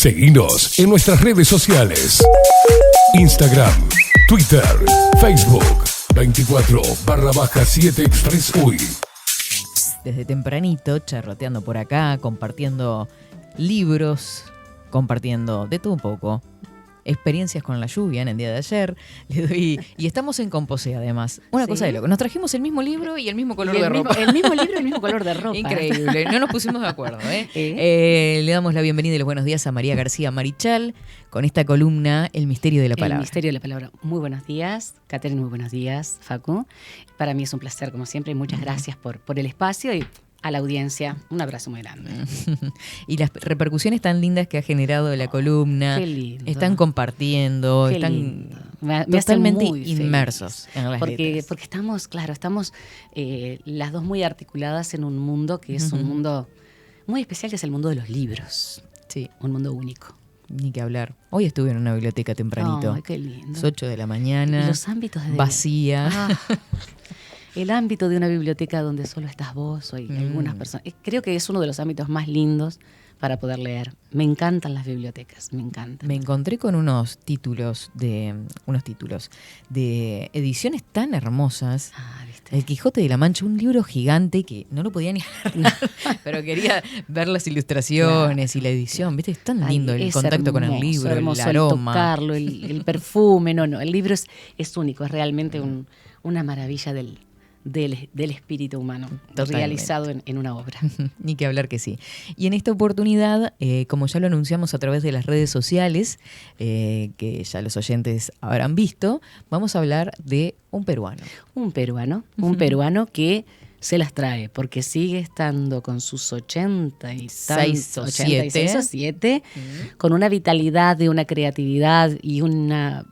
Seguinos en nuestras redes sociales. Instagram, Twitter, Facebook, 24/7 Express UI. Desde tempranito, charloteando por acá, compartiendo libros, compartiendo de todo un poco. Experiencias con la lluvia en el día de ayer. Y estamos en Composé, además. Una cosa de loco. Nos trajimos el mismo libro y el mismo color de ropa. El mismo libro y el mismo color de ropa. Increíble. No nos pusimos de acuerdo. Le damos la bienvenida y los buenos días a María García Marichal con esta columna El misterio de la palabra. El misterio de la palabra. Muy buenos días, Catherine. Muy buenos días, Facu. Para mí es un placer, como siempre. Muchas gracias por el espacio y a la audiencia, un abrazo muy grande. Y las repercusiones tan lindas que ha generado la columna. Qué lindo. Están compartiendo, Qué están lindo. Me totalmente muy inmersos en las letras. Porque estamos las dos muy articuladas en un mundo que es un mundo muy especial, que es el mundo de los libros. Sí. Un mundo único. Ni que hablar. Hoy estuve en una biblioteca tempranito. Ay, qué lindo. Las 8 de la mañana. Y los ámbitos de... Vacía. El ámbito de una biblioteca donde solo estás vos o hay algunas personas. Creo que es uno de los ámbitos más lindos para poder leer. Me encantan las bibliotecas, me encantan. Me encontré con unos títulos de ediciones tan hermosas. ¿Viste? El Quijote de la Mancha, un libro gigante que no lo podía ni agarrar, pero quería ver las ilustraciones y la edición. ¿Viste? Es tan lindo el contacto con el libro, hermoso, el aroma. El tocarlo, el perfume. No, el libro es único, es realmente una maravilla del espíritu humano. Totalmente. Realizado en una obra. Ni que hablar que sí. Y en esta oportunidad, como ya lo anunciamos a través de las redes sociales, que ya los oyentes habrán visto, vamos a hablar de un peruano. Un peruano que se las trae, porque sigue estando con sus 86 o 7, con una vitalidad, de una creatividad y una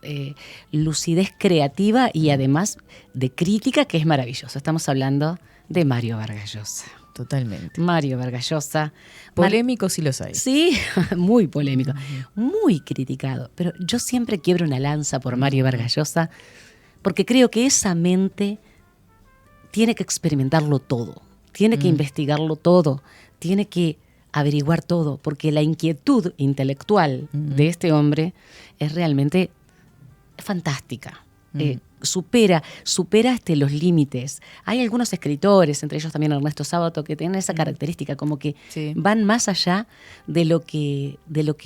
lucidez creativa y además de crítica que es maravilloso. Estamos hablando de Mario Vargas Llosa. Totalmente. Mario Vargas Llosa. Polémico sí los hay. Sí, muy polémico, muy criticado. Pero yo siempre quiebro una lanza por Mario Vargas Llosa, porque creo que esa mente tiene que experimentarlo todo, tiene que investigarlo todo, tiene que averiguar todo, porque la inquietud intelectual de este hombre es realmente fantástica. Supera los límites. Hay algunos escritores, entre ellos también Ernesto Sábato, que tienen esa característica, como que van más allá de lo que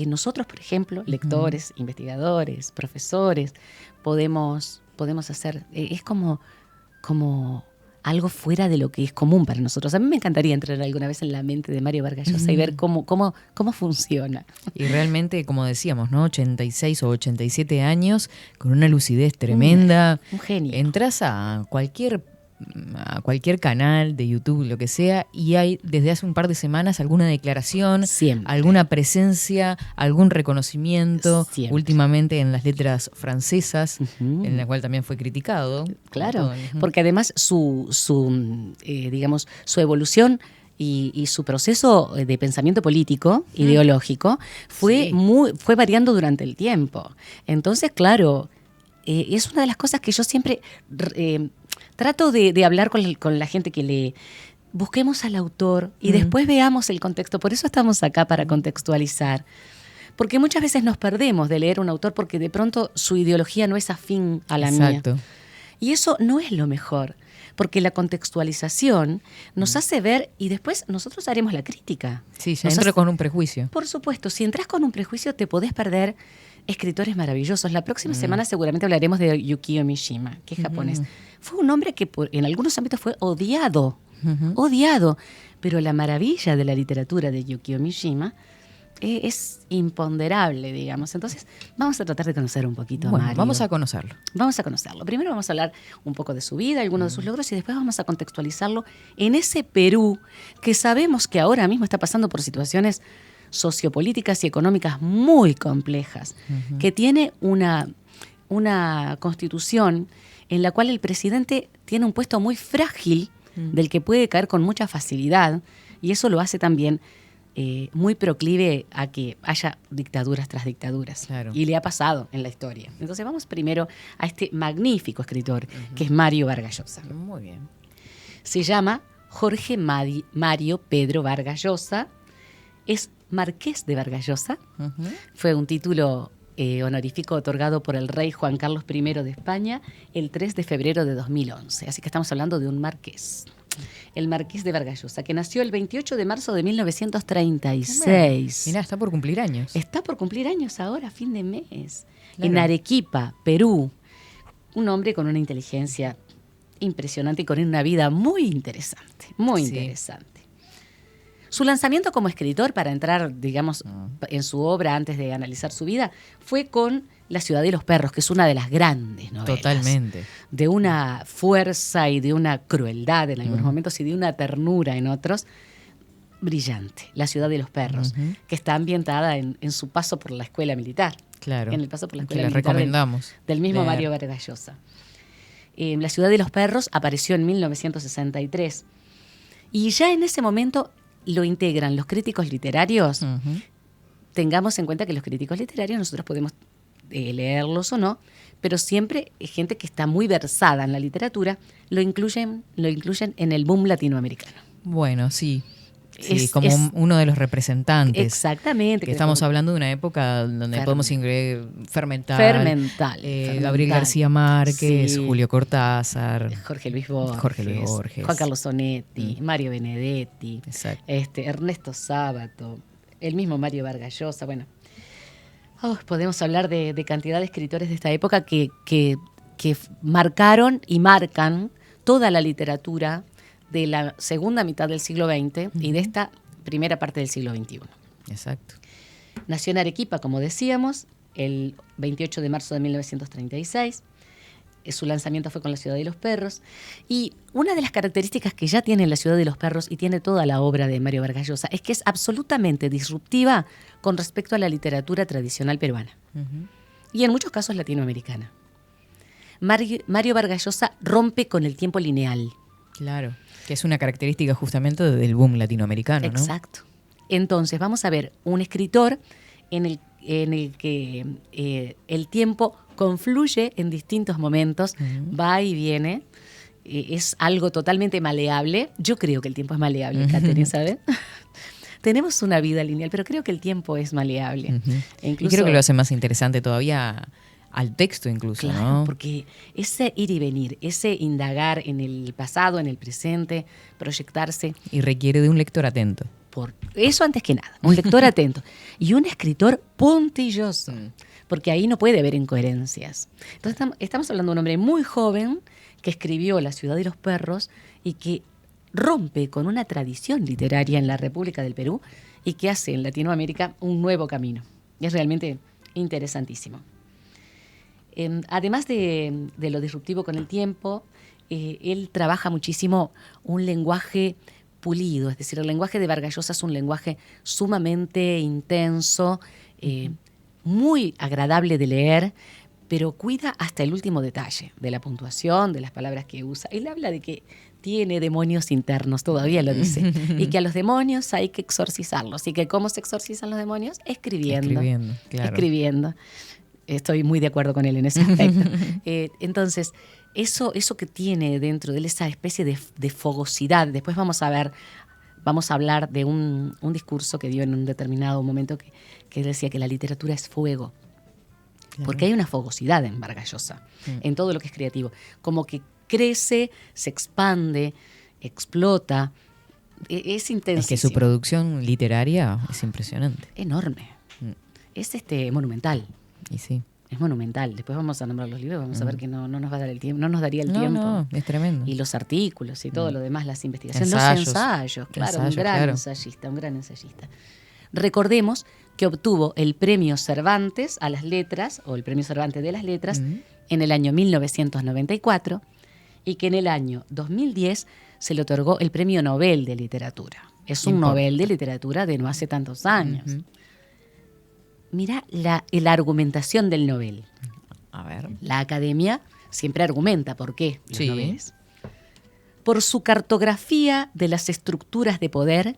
nosotros, por ejemplo, lectores, investigadores, profesores, podemos hacer. Es como algo fuera de lo que es común para nosotros. A mí me encantaría entrar alguna vez en la mente de Mario Vargas Llosa y ver cómo funciona. Y realmente, como decíamos, ¿no? 86 o 87 años, con una lucidez tremenda. Un genio. Entras a cualquier canal de YouTube, lo que sea, y hay desde hace un par de semanas alguna declaración, siempre, alguna presencia, algún reconocimiento, siempre, últimamente en las letras francesas, en la cual también fue criticado. Claro, porque además su evolución y su proceso de pensamiento político, ideológico, fue variando durante el tiempo. Entonces, claro, es una de las cosas que yo siempre trato de hablar con la gente que lee. Busquemos al autor y después veamos el contexto. Por eso estamos acá, para contextualizar. Porque muchas veces nos perdemos de leer un autor porque de pronto su ideología no es afín a la mía. Y eso no es lo mejor, porque la contextualización nos hace ver y después nosotros haremos la crítica. Sí, ya entro con un prejuicio. Por supuesto, si entras con un prejuicio te podés perder escritores maravillosos. La próxima semana seguramente hablaremos de Yukio Mishima, que es japonés. Fue un hombre que en algunos ámbitos fue odiado, pero la maravilla de la literatura de Yukio Mishima es imponderable, digamos. Entonces, vamos a tratar de conocer un poquito a Mario. Vamos a conocerlo. Primero vamos a hablar un poco de su vida, algunos de sus logros, y después vamos a contextualizarlo en ese Perú que sabemos que ahora mismo está pasando por situaciones sociopolíticas y económicas muy complejas, que tiene una constitución en la cual el presidente tiene un puesto muy frágil, del que puede caer con mucha facilidad, y eso lo hace también muy proclive a que haya dictaduras tras dictaduras. Claro. Y le ha pasado en la historia. Entonces vamos primero a este magnífico escritor, que es Mario Vargas Llosa. Muy bien. Se llama Jorge Mario Pedro Vargas Llosa. Es Marqués de Vargallosa. Fue un título honorífico otorgado por el rey Juan Carlos I de España el 3 de febrero de 2011. Así que estamos hablando de un marqués. El Marqués de Vargallosa, que nació el 28 de marzo de 1936. Mirá, está por cumplir años. Está por cumplir años ahora, a fin de mes. Claro. En Arequipa, Perú. Un hombre con una inteligencia impresionante y con una vida muy interesante, muy interesante. Su lanzamiento como escritor, para entrar, digamos, en su obra antes de analizar su vida, fue con La ciudad de los perros, que es una de las grandes novelas. Totalmente. De una fuerza y de una crueldad en algunos momentos y de una ternura en otros. Brillante. La ciudad de los perros, que está ambientada en su paso por la escuela militar. Claro. En el paso por la escuela que militar recomendamos del mismo leer. Mario Vargallosa. La ciudad de los perros apareció en 1963. Y ya en ese momento lo integran los críticos literarios. Tengamos en cuenta que los críticos literarios nosotros podemos leerlos o no, pero siempre gente que está muy versada en la literatura lo incluyen en el boom latinoamericano. Bueno, sí. Sí, como uno de los representantes. Exactamente. Que estamos hablando de una época donde podemos incluir Fermental, Gabriel García Márquez, Julio Cortázar, Jorge Luis Borges, Juan Carlos Onetti, Mario Benedetti, Ernesto Sábato, el mismo Mario Vargallosa. Bueno, podemos hablar de cantidad de escritores de esta época que marcaron y marcan toda la literatura de la segunda mitad del siglo XX y de esta primera parte del siglo XXI. Exacto. Nació en Arequipa, como decíamos, el 28 de marzo de 1936. Su lanzamiento fue con La ciudad de los perros. Y una de las características que ya tiene La ciudad de los perros y tiene toda la obra de Mario Vargallosa es que es absolutamente disruptiva con respecto a la literatura tradicional peruana. Y en muchos casos latinoamericana. Mario Vargallosa rompe con el tiempo lineal. Claro, que es una característica justamente del boom latinoamericano, ¿no? Exacto. Entonces, vamos a ver un escritor en el que el tiempo confluye en distintos momentos, va y viene, es algo totalmente maleable. Yo creo que el tiempo es maleable, Katherine, ¿sabes? Tenemos una vida lineal, pero creo que el tiempo es maleable. Y creo que lo hace más interesante todavía al texto incluso, claro, ¿no? Porque ese ir y venir, ese indagar en el pasado, en el presente, proyectarse. Y requiere de un lector atento. Por eso antes que nada, un lector atento. Y un escritor puntilloso, porque ahí no puede haber incoherencias. Entonces estamos hablando de un hombre muy joven que escribió La ciudad de los perros y que rompe con una tradición literaria en la República del Perú y que hace en Latinoamérica un nuevo camino. Y es realmente interesantísimo. Además de lo disruptivo con el tiempo, él trabaja muchísimo un lenguaje pulido, es decir, el lenguaje de Vargallosa es un lenguaje sumamente intenso, muy agradable de leer, pero cuida hasta el último detalle de la puntuación, de las palabras que usa. Él habla de que tiene demonios internos, todavía lo dice, y que a los demonios hay que exorcizarlos. ¿Y que cómo se exorcizan los demonios? Escribiendo. Claro. Escribiendo. Estoy muy de acuerdo con él en ese aspecto. Entonces, eso que tiene dentro de él, esa especie de fogosidad. Después vamos a hablar de un discurso que dio en un determinado momento que decía que la literatura es fuego. Claro. Porque hay una fogosidad en Vargallosa, en todo lo que es creativo. Como que crece, se expande, explota. Es intenso. Es que su producción literaria es impresionante. Enorme. Es monumental. Y sí. Es monumental. Después vamos a nombrar los libros, vamos a ver que no nos va a dar el tiempo, no nos daría el tiempo. No, es tremendo. Y los artículos y todo lo demás, las investigaciones, ensayos. Los ensayos, claro, un gran ensayista. Recordemos que obtuvo el premio Cervantes a las letras, o el premio Cervantes de las letras, en el año 1994, y que en el año 2010 se le otorgó el premio Nobel de Literatura. Es un Nobel de Literatura de no hace tantos años. Mira la argumentación del Nobel. A ver. La academia siempre argumenta por qué los Nobeles. Por su cartografía de las estructuras de poder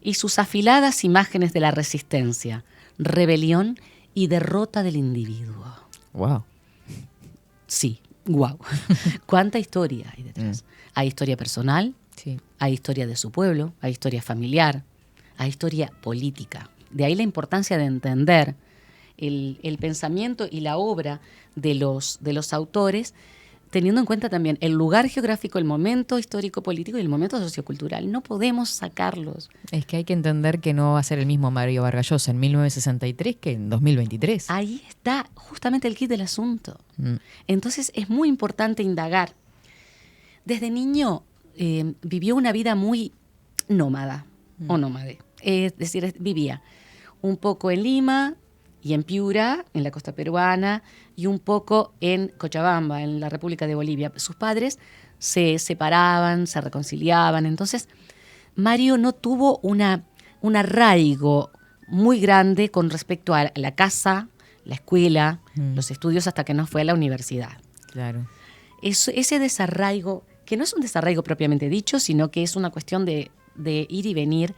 y sus afiladas imágenes de la resistencia, rebelión y derrota del individuo. Wow. Sí, wow. ¿Cuánta historia hay detrás? Hay historia personal, hay historia de su pueblo, hay historia familiar, a historia política. De ahí la importancia de entender el pensamiento y la obra de los autores, teniendo en cuenta también el lugar geográfico, el momento histórico-político y el momento sociocultural. No podemos sacarlos. Es que hay que entender que no va a ser el mismo Mario Vargas Llosa en 1963 que en 2023. Ahí está justamente el quid del asunto. Entonces es muy importante indagar. Desde niño vivió una vida muy nómada o nómade. Es decir, vivía un poco en Lima y en Piura, en la costa peruana, y un poco en Cochabamba, en la República de Bolivia. Sus padres se separaban, se reconciliaban. Entonces, Mario no tuvo un arraigo muy grande con respecto a la casa, la escuela, los estudios, hasta que no fue a la universidad. Claro. Ese desarraigo, que no es un desarraigo propiamente dicho, sino que es una cuestión de ir y venir,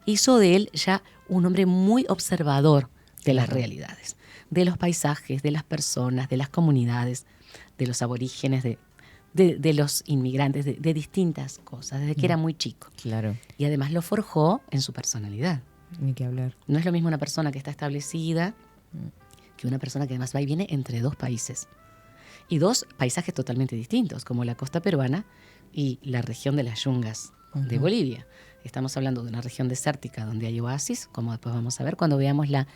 hizo de él ya un hombre muy observador de las realidades, de los paisajes, de las personas, de las comunidades, de los aborígenes, de los inmigrantes, de distintas cosas, desde que era muy chico. Claro. Y además lo forjó en su personalidad. Ni que hablar. No es lo mismo una persona que está establecida que una persona que además va y viene entre dos países. Y dos paisajes totalmente distintos, como la costa peruana y la región de las yungas de Bolivia. Estamos hablando de una región desértica donde hay oasis, como después vamos a ver cuando veamos la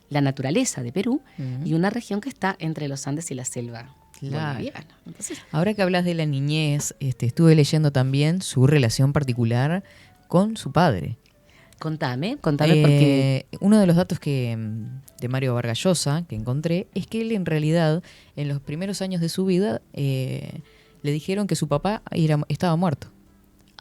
naturaleza de Perú, y una región que está entre los Andes y la selva boliviana. Entonces, ahora que hablas de la niñez, estuve leyendo también su relación particular con su padre. Contame porque... Uno de los datos de Mario Vargas Llosa que encontré es que él en realidad, en los primeros años de su vida, le dijeron que su papá estaba muerto.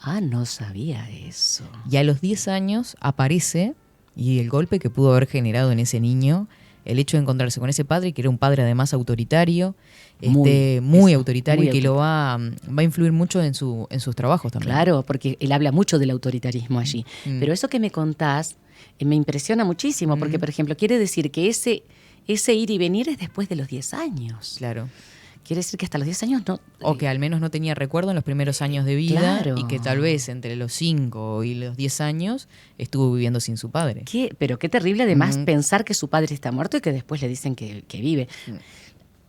Ah, no sabía eso. Y a los 10 años aparece, y el golpe que pudo haber generado en ese niño, el hecho de encontrarse con ese padre, que era un padre además autoritario, muy autoritario, y que lo va a influir mucho en sus trabajos también. Claro, porque él habla mucho del autoritarismo allí. Pero eso que me contás me impresiona muchísimo, porque, por ejemplo, quiere decir que ese ir y venir es después de los 10 años. Claro. Quiere decir que hasta los 10 años no... O que al menos no tenía recuerdo en los primeros años de vida, claro. Y que tal vez entre los 5 y los 10 años estuvo viviendo sin su padre. Pero qué terrible además pensar que su padre está muerto y que después le dicen que vive.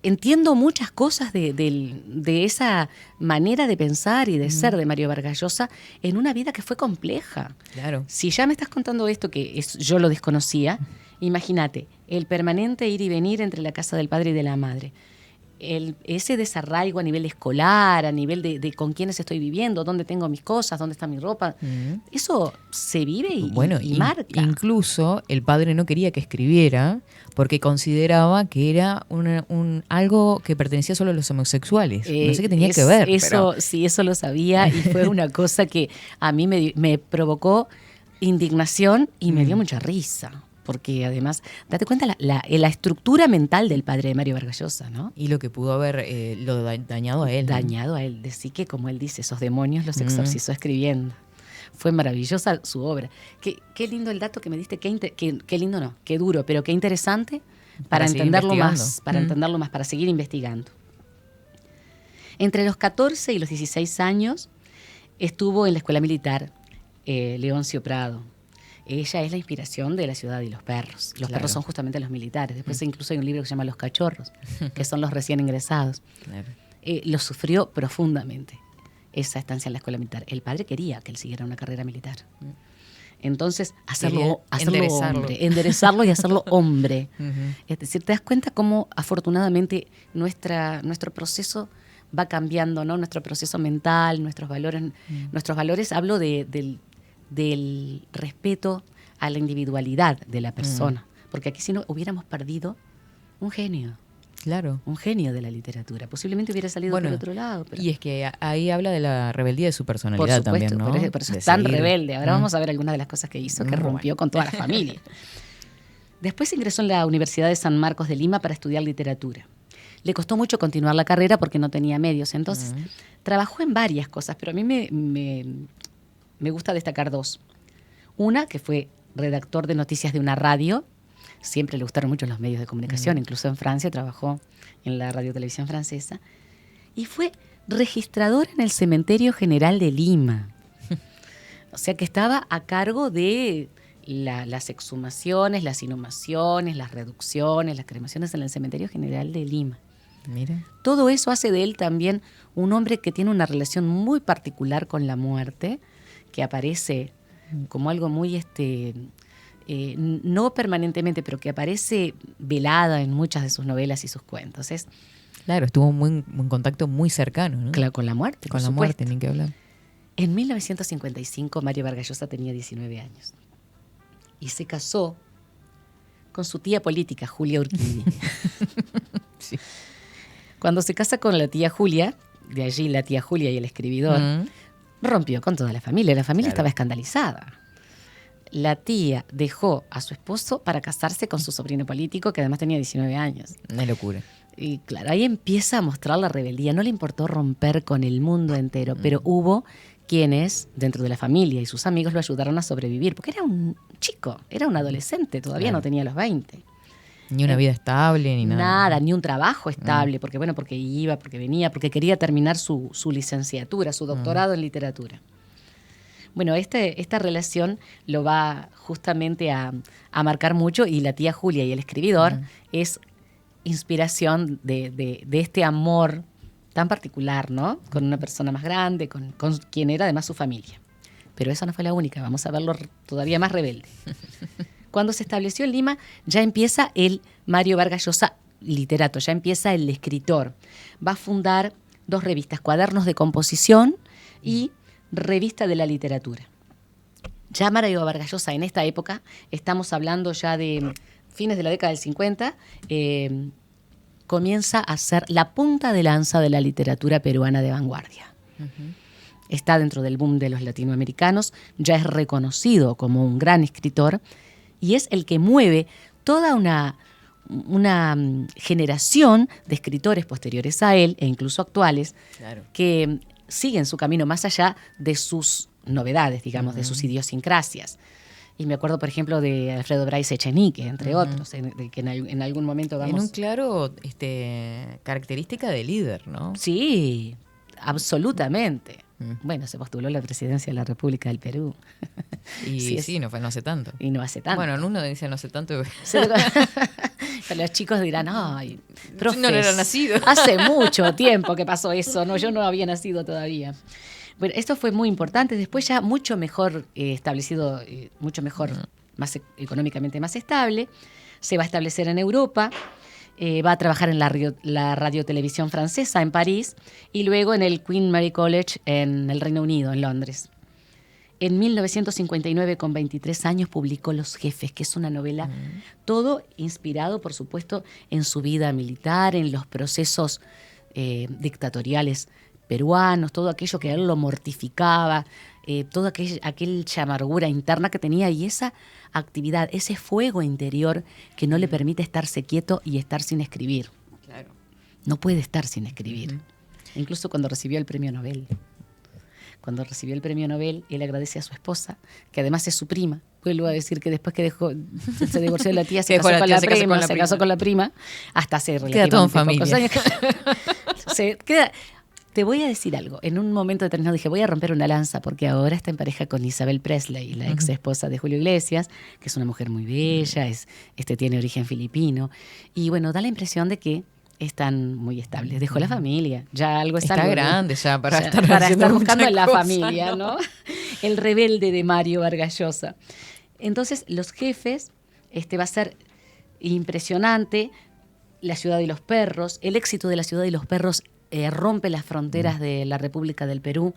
Entiendo muchas cosas de esa manera de pensar y de ser de Mario Vargas Llosa en una vida que fue compleja. Claro. Si ya me estás contando esto, que yo lo desconocía, imagínate, el permanente ir y venir entre la casa del padre y de la madre. Ese desarraigo a nivel escolar, a nivel de con quiénes estoy viviendo, dónde tengo mis cosas, dónde está mi ropa, eso se vive y marca. Incluso el padre no quería que escribiera porque consideraba que era algo que pertenecía solo a los homosexuales. No sé qué tenía que ver. Sí, eso lo sabía, y fue una cosa que a mí me provocó indignación y me dio mucha risa. Porque además, date cuenta la estructura mental del padre de Mario Vargas Llosa, ¿no? Y lo que pudo haber dañado a él. Dañado a él. Decir que, como él dice, esos demonios los exorcizó escribiendo. Fue maravillosa su obra. Qué lindo el dato que me diste. Qué lindo no, qué duro, pero qué interesante para entenderlo más, para seguir investigando. Entre los 14 y los 16 años estuvo en la escuela militar Leoncio Prado. Ella es la inspiración de La ciudad y los perros. Los perros son justamente los militares. Después incluso hay un libro que se llama Los cachorros, que son los recién ingresados. Claro. Lo sufrió profundamente, esa estancia en la escuela militar. El padre quería que él siguiera una carrera militar. Entonces, hacerlo hombre, enderezarlo y hacerlo hombre. Es decir, te das cuenta cómo afortunadamente nuestro proceso va cambiando, ¿no? Nuestro proceso mental, nuestros valores, hablo del respeto a la individualidad de la persona. Porque aquí si no hubiéramos perdido un genio. Claro. Un genio de la literatura. Posiblemente hubiera salido por otro lado. Pero... Y es que ahí habla de la rebeldía de su personalidad. Por supuesto, también, ¿no? Por eso es tan rebelde. Ahora vamos a ver algunas de las cosas que hizo, que rompió con toda la familia. Después ingresó en la Universidad de San Marcos de Lima para estudiar literatura. Le costó mucho continuar la carrera porque no tenía medios. Entonces, trabajó en varias cosas, pero a mí me gusta destacar dos. Una, que fue redactor de noticias de una radio. Siempre le gustaron mucho los medios de comunicación. Incluso en Francia trabajó en la radio-televisión francesa. Y fue registrador en el Cementerio General de Lima. O sea que estaba a cargo de las exhumaciones, las inhumaciones, las reducciones, las cremaciones en el Cementerio General de Lima. Mira. Todo eso hace de él también un hombre que tiene una relación muy particular con la muerte, que aparece como algo muy, no permanentemente, pero que aparece velada en muchas de sus novelas y sus cuentos. Claro, estuvo en contacto muy cercano, ¿no? Claro, con la muerte. Con la muerte, ni que hablar. En 1955, Mario Vargas Llosa tenía 19 años y se casó con su tía política, Julia Urquidi. Sí. Cuando se casa con la tía Julia, de allí la tía Julia y el escribidor, rompió con toda la familia. La familia estaba escandalizada. La tía dejó a su esposo para casarse con su sobrino político, que además tenía 19 años. Una locura. Y claro, ahí empieza a mostrar la rebeldía. No le importó romper con el mundo entero, pero hubo quienes, dentro de la familia y sus amigos, lo ayudaron a sobrevivir, porque era un chico, era un adolescente, todavía no tenía los 20. Ni una vida estable, ni nada. Nada, ni un trabajo estable, porque iba, porque venía, porque quería terminar su licenciatura, su doctorado en literatura. Bueno, esta relación lo va justamente a marcar mucho, y la tía Julia y el escribidor es inspiración de este amor tan particular, ¿no? Con una persona más grande, con quien era además su familia. Pero esa no fue la única, vamos a verlo todavía más rebelde. Cuando se estableció en Lima, ya empieza el Mario Vargas Llosa literato, ya empieza el escritor. Va a fundar 2 revistas, Cuadernos de Composición y Revista de la Literatura. Ya Mario Vargas Llosa en esta época, estamos hablando ya de fines de la década del 50, comienza a ser la punta de lanza de la literatura peruana de vanguardia. Está dentro del boom de los latinoamericanos, ya es reconocido como un gran escritor, y es el que mueve toda una generación de escritores posteriores a él, e incluso actuales, que siguen su camino más allá de sus novedades, digamos, de sus idiosincrasias. Y me acuerdo, por ejemplo, de Alfredo Bryce Echenique, entre otros, que en algún momento vamos... En un claro característica de líder, ¿no? Sí, absolutamente. Bueno, se postuló a la presidencia de la República del Perú. Y sí, no hace tanto. Y no hace tanto. Bueno, en uno dice no hace tanto. Pero los chicos dirán, ay, profes, no era nacido. Hace mucho tiempo que pasó eso, no, yo no había nacido todavía. Bueno, esto fue muy importante. Después ya mucho mejor establecido, mucho mejor, más económicamente más estable. Se va a establecer en Europa. Va a trabajar en la radiotelevisión francesa en París y luego en el Queen Mary College en el Reino Unido, en Londres. En 1959, con 23 años, publicó Los Jefes, que es una novela, todo inspirado, por supuesto, en su vida militar, en los procesos dictatoriales peruanos, todo aquello que a él lo mortificaba, toda aquella amargura interna que tenía, y esa actividad, ese fuego interior que no le permite estarse quieto y estar sin escribir. Claro. No puede estar sin escribir. Incluso cuando recibió el premio Nobel. Cuando recibió el premio Nobel, él agradece a su esposa, que además es su prima. Vuelvo a decir que después que se divorció de la tía, se casó con la prima, hasta hace relativamente queda todo en familia. Pocos años. Te voy a decir algo. En un momento determinado dije, voy a romper una lanza, porque ahora está en pareja con Isabel Presley, la ex esposa de Julio Iglesias, que es una mujer muy bella, tiene origen filipino. Y bueno, da la impresión de que están muy estables. Dejó la familia. Ya algo está algo, grande ¿no? ya para estar buscando en la cosa, familia, ¿no? El rebelde de Mario Vargas Llosa. Entonces, Los Jefes va a ser impresionante. La Ciudad de los Perros, el éxito de La Ciudad de los Perros rompe las fronteras de la República del Perú,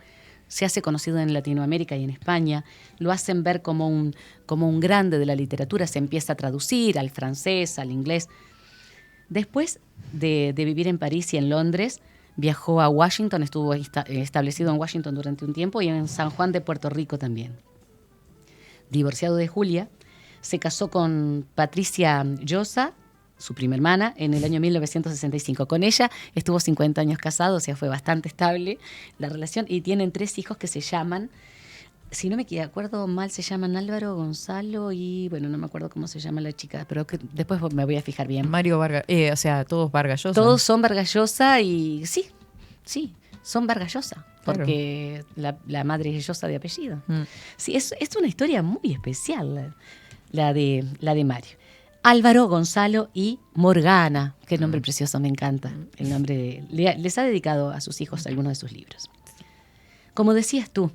se hace conocido en Latinoamérica y en España, lo hacen ver como un grande de la literatura, se empieza a traducir al francés, al inglés. Después de vivir en París y en Londres, viajó a Washington, estuvo establecido en Washington durante un tiempo, y en San Juan de Puerto Rico también. Divorciado de Julia, se casó con Patricia Llosa, su prima hermana, en el año 1965. Con ella estuvo 50 años casado, o sea, fue bastante estable la relación, y tienen 3 hijos que se llaman, si no me acuerdo mal, se llaman Álvaro, Gonzalo y, bueno, no me acuerdo cómo se llama la chica, pero que después me voy a fijar bien. Mario Vargas, o sea, todos Vargas Llosa. Todos son Vargas Llosa y sí, son Vargas Llosa, porque la madre es Llosa de apellido. Sí, es una historia muy especial. la de Mario. Álvaro, Gonzalo y Morgana. Qué nombre precioso, me encanta. El nombre les ha dedicado a sus hijos algunos de sus libros. Como decías tú,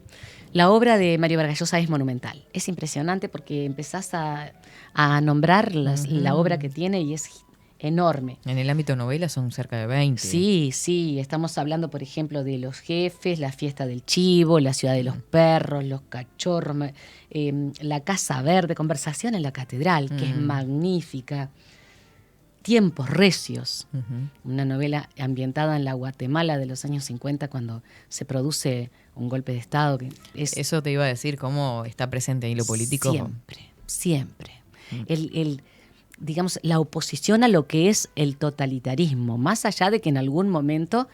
la obra de Mario Vargas Llosa es monumental. Es impresionante porque empezás a nombrar la obra que tiene y es enorme. En el ámbito novela son cerca de 20. Sí, estamos hablando, por ejemplo, de Los Jefes, La Fiesta del Chivo, La Ciudad de los Perros, Los Cachorros, La Casa Verde, Conversación en la Catedral, que es magnífica, Tiempos Recios, una novela ambientada en la Guatemala de los años 50 cuando se produce un golpe de Estado. Eso te iba a decir, cómo está presente ahí lo político. Siempre. Digamos, la oposición a lo que es el totalitarismo, más allá de que en algún momento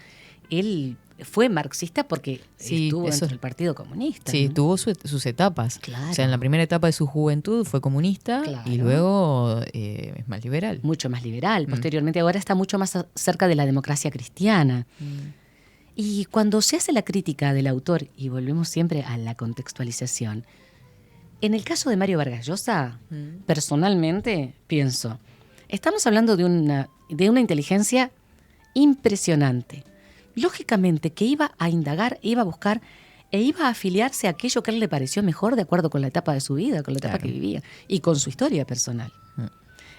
él fue marxista porque estuvo dentro del Partido Comunista. Sí, ¿no? tuvo sus etapas. Claro. O sea, en la primera etapa de su juventud fue comunista, claro, y luego es más liberal. Mucho más liberal. Posteriormente ahora está mucho más cerca de la democracia cristiana. Y cuando se hace la crítica del autor, y volvemos siempre a la contextualización, en el caso de Mario Vargas Llosa, personalmente pienso, estamos hablando de una inteligencia impresionante. Lógicamente que iba a indagar, iba a buscar e iba a afiliarse a aquello que a él le pareció mejor de acuerdo con la etapa de su vida, con la etapa que vivía y con su historia personal.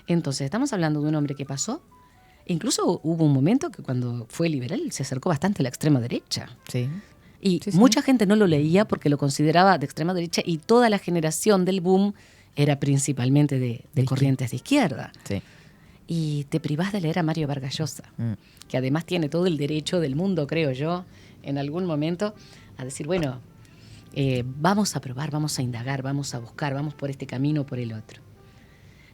Entonces estamos hablando de un hombre que pasó, incluso hubo un momento que cuando fue liberal se acercó bastante a la extrema derecha. Sí. Y mucha gente no lo leía porque lo consideraba de extrema derecha y toda la generación del boom era principalmente de corrientes de izquierda. Sí. Y te privás de leer a Mario Vargas Llosa, que además tiene todo el derecho del mundo, creo yo, en algún momento, a decir, bueno, vamos a probar, vamos a indagar, vamos a buscar, vamos por este camino o por el otro.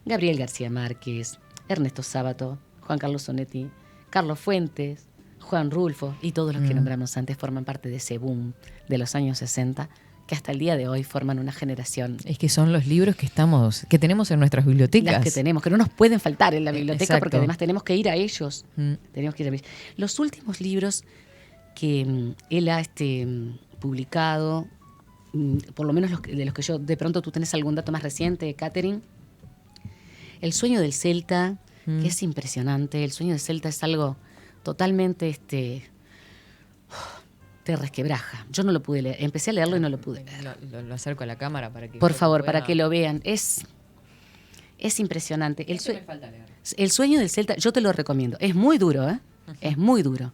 Gabriel García Márquez, Ernesto Sábato, Juan Carlos Onetti, Carlos Fuentes, Juan Rulfo y todos los que nombramos antes forman parte de ese boom de los años 60 que hasta el día de hoy forman una generación. Es que son los libros que tenemos en nuestras bibliotecas. Las que tenemos, que no nos pueden faltar en la biblioteca. Exacto. Porque además tenemos que ir a ellos. Tenemos que ir a ellos. Los últimos libros que él ha publicado, por lo menos de los que yo, de pronto tú tenés algún dato más reciente, Catherine, El sueño del Celta, que es impresionante. El sueño del Celta es algo totalmente te resquebraja. Yo no lo pude leer. Empecé a leerlo y no lo pude leer. Lo acerco a la cámara para que... Por favor, para que lo vean. Es impresionante. Me falta leer. El sueño del Celta, yo te lo recomiendo. Es muy duro, ¿eh? Es muy duro.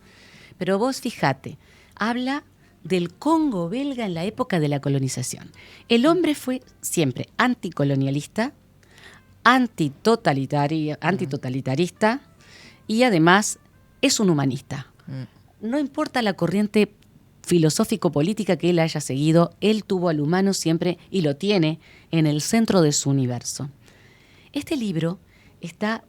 Pero vos fíjate, habla del Congo belga en la época de la colonización. El hombre fue siempre anticolonialista, antitotalitarista y además es un humanista. No importa la corriente filosófico-política que él haya seguido, él tuvo al humano siempre, y lo tiene, en el centro de su universo. Este libro está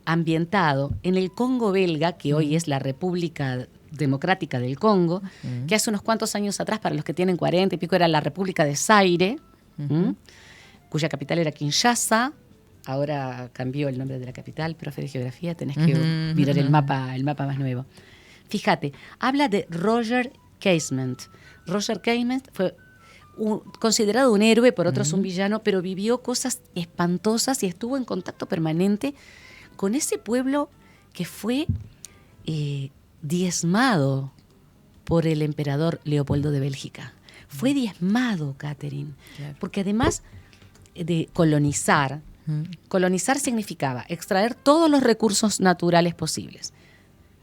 ambientado en el Congo belga, que hoy es la República Democrática del Congo, que hace unos cuantos años atrás, para los que tienen 40 y pico, era la República de Zaire, cuya capital era Kinshasa. Ahora cambió el nombre de la capital, profe de geografía, tenés que mirar el mapa más nuevo. Fíjate, habla de Roger Casement. Roger Casement fue considerado un héroe, por otros un villano, pero vivió cosas espantosas y estuvo en contacto permanente con ese pueblo que fue diezmado por el emperador Leopoldo de Bélgica. Fue diezmado, Catherine, porque además de colonizar, colonizar significaba extraer todos los recursos naturales posibles.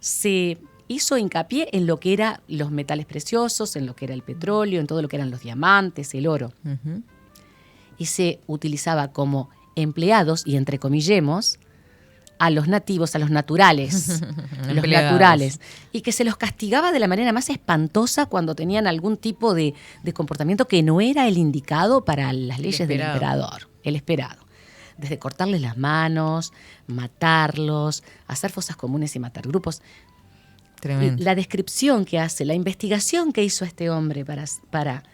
Se hizo hincapié en lo que eran los metales preciosos, en lo que era el petróleo, en todo lo que eran los diamantes, el oro. Y se utilizaba como empleados, y entrecomillemos, a los nativos, a los naturales, los naturales, y que se los castigaba de la manera más espantosa cuando tenían algún tipo de comportamiento que no era el indicado para las leyes del emperador, el esperado. Desde cortarles las manos, matarlos, hacer fosas comunes y matar grupos. Tremendo. La descripción que hace, la investigación que hizo este hombre para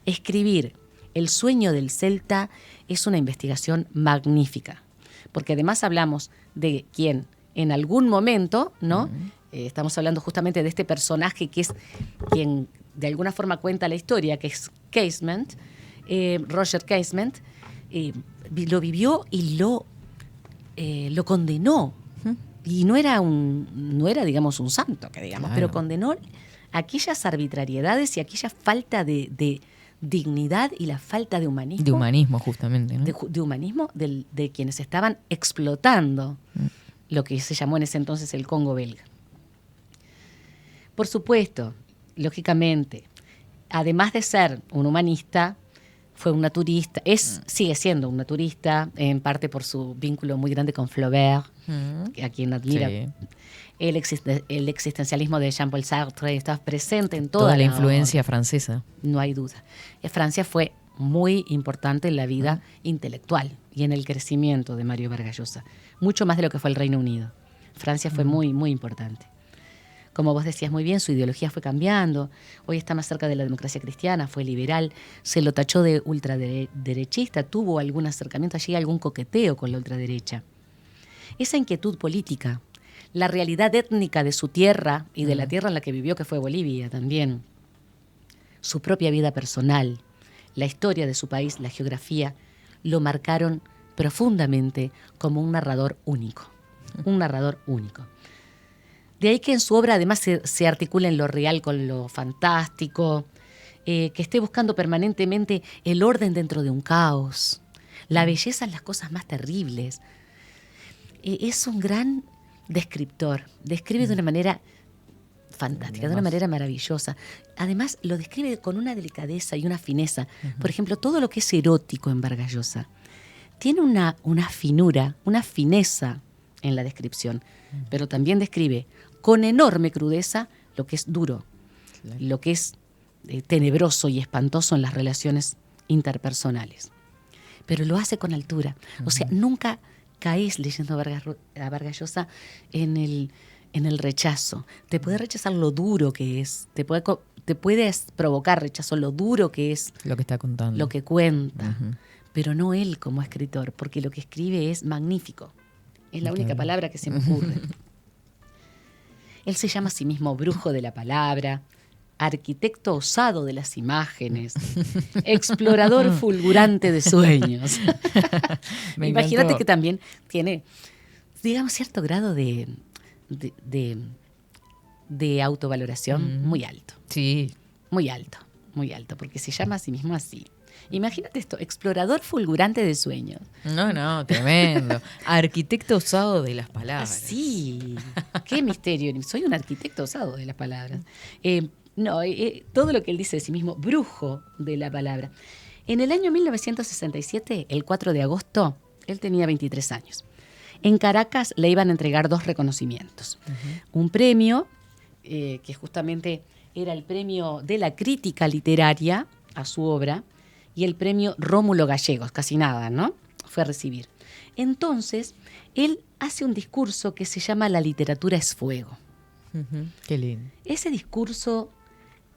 escribir El sueño del Celta es una investigación magnífica. Porque además hablamos de quien en algún momento, ¿no? Estamos hablando justamente de este personaje que es quien de alguna forma cuenta la historia, que es Casement, Roger Casement, lo vivió y lo condenó. Y no era, digamos, un santo, que digamos, pero condenó aquellas arbitrariedades y aquella falta de dignidad y la falta de humanismo. De humanismo, justamente, ¿no? De humanismo de quienes estaban explotando lo que se llamó en ese entonces el Congo belga. Por supuesto, lógicamente, además de ser un humanista, fue un naturista, sigue siendo un naturista, en parte por su vínculo muy grande con Flaubert, a quien admira. Sí. El existencialismo de Jean-Paul Sartre está presente en toda la influencia francesa. No hay duda. Francia fue muy importante en la vida intelectual y en el crecimiento de Mario Vargas Llosa, mucho más de lo que fue el Reino Unido. Francia fue muy, muy importante. Como vos decías muy bien, su ideología fue cambiando. Hoy está más cerca de la democracia cristiana, fue liberal, se lo tachó de ultraderechista, tuvo algún acercamiento allí, algún coqueteo con la ultraderecha. Esa inquietud política, la realidad étnica de su tierra y de la tierra en la que vivió, que fue Bolivia también, su propia vida personal, la historia de su país, la geografía, lo marcaron profundamente como un narrador único. Un narrador único. De ahí que en su obra además se articula en lo real con lo fantástico, que esté buscando permanentemente el orden dentro de un caos, la belleza en las cosas más terribles. Es un gran descriptor, describe de una manera fantástica, de una manera maravillosa. Además, lo describe con una delicadeza y una fineza. Por ejemplo, todo lo que es erótico en Vargas Llosa tiene una finura, una fineza en la descripción, pero también describe con enorme crudeza lo que es duro, lo que es tenebroso y espantoso en las relaciones interpersonales. Pero lo hace con altura. O sea, nunca caes leyendo a Vargas Llosa en el rechazo. Te puede rechazar lo duro que es, te puedes provocar rechazo lo duro que es lo que está contando, lo que cuenta, pero no él como escritor, porque lo que escribe es magnífico. Es la única palabra que se me ocurre. Él se llama a sí mismo brujo de la palabra, arquitecto osado de las imágenes, explorador fulgurante de sueños. Imagínate que también tiene, digamos, cierto grado de autovaloración muy alto. Sí. Muy alto, porque se llama a sí mismo así. Imagínate esto, explorador fulgurante de sueños. No, tremendo. Arquitecto osado de las palabras. Sí, qué misterio. Soy un arquitecto osado de las palabras. Todo lo que él dice de sí mismo, brujo de la palabra. En el año 1967, el 4 de agosto, él tenía 23 años. En Caracas le iban a entregar 2 reconocimientos. Un premio, que justamente era el premio de la crítica literaria a su obra, y el premio Rómulo Gallegos, casi nada, ¿no? Fue a recibir. Entonces, él hace un discurso que se llama La literatura es fuego. Qué lindo. Ese discurso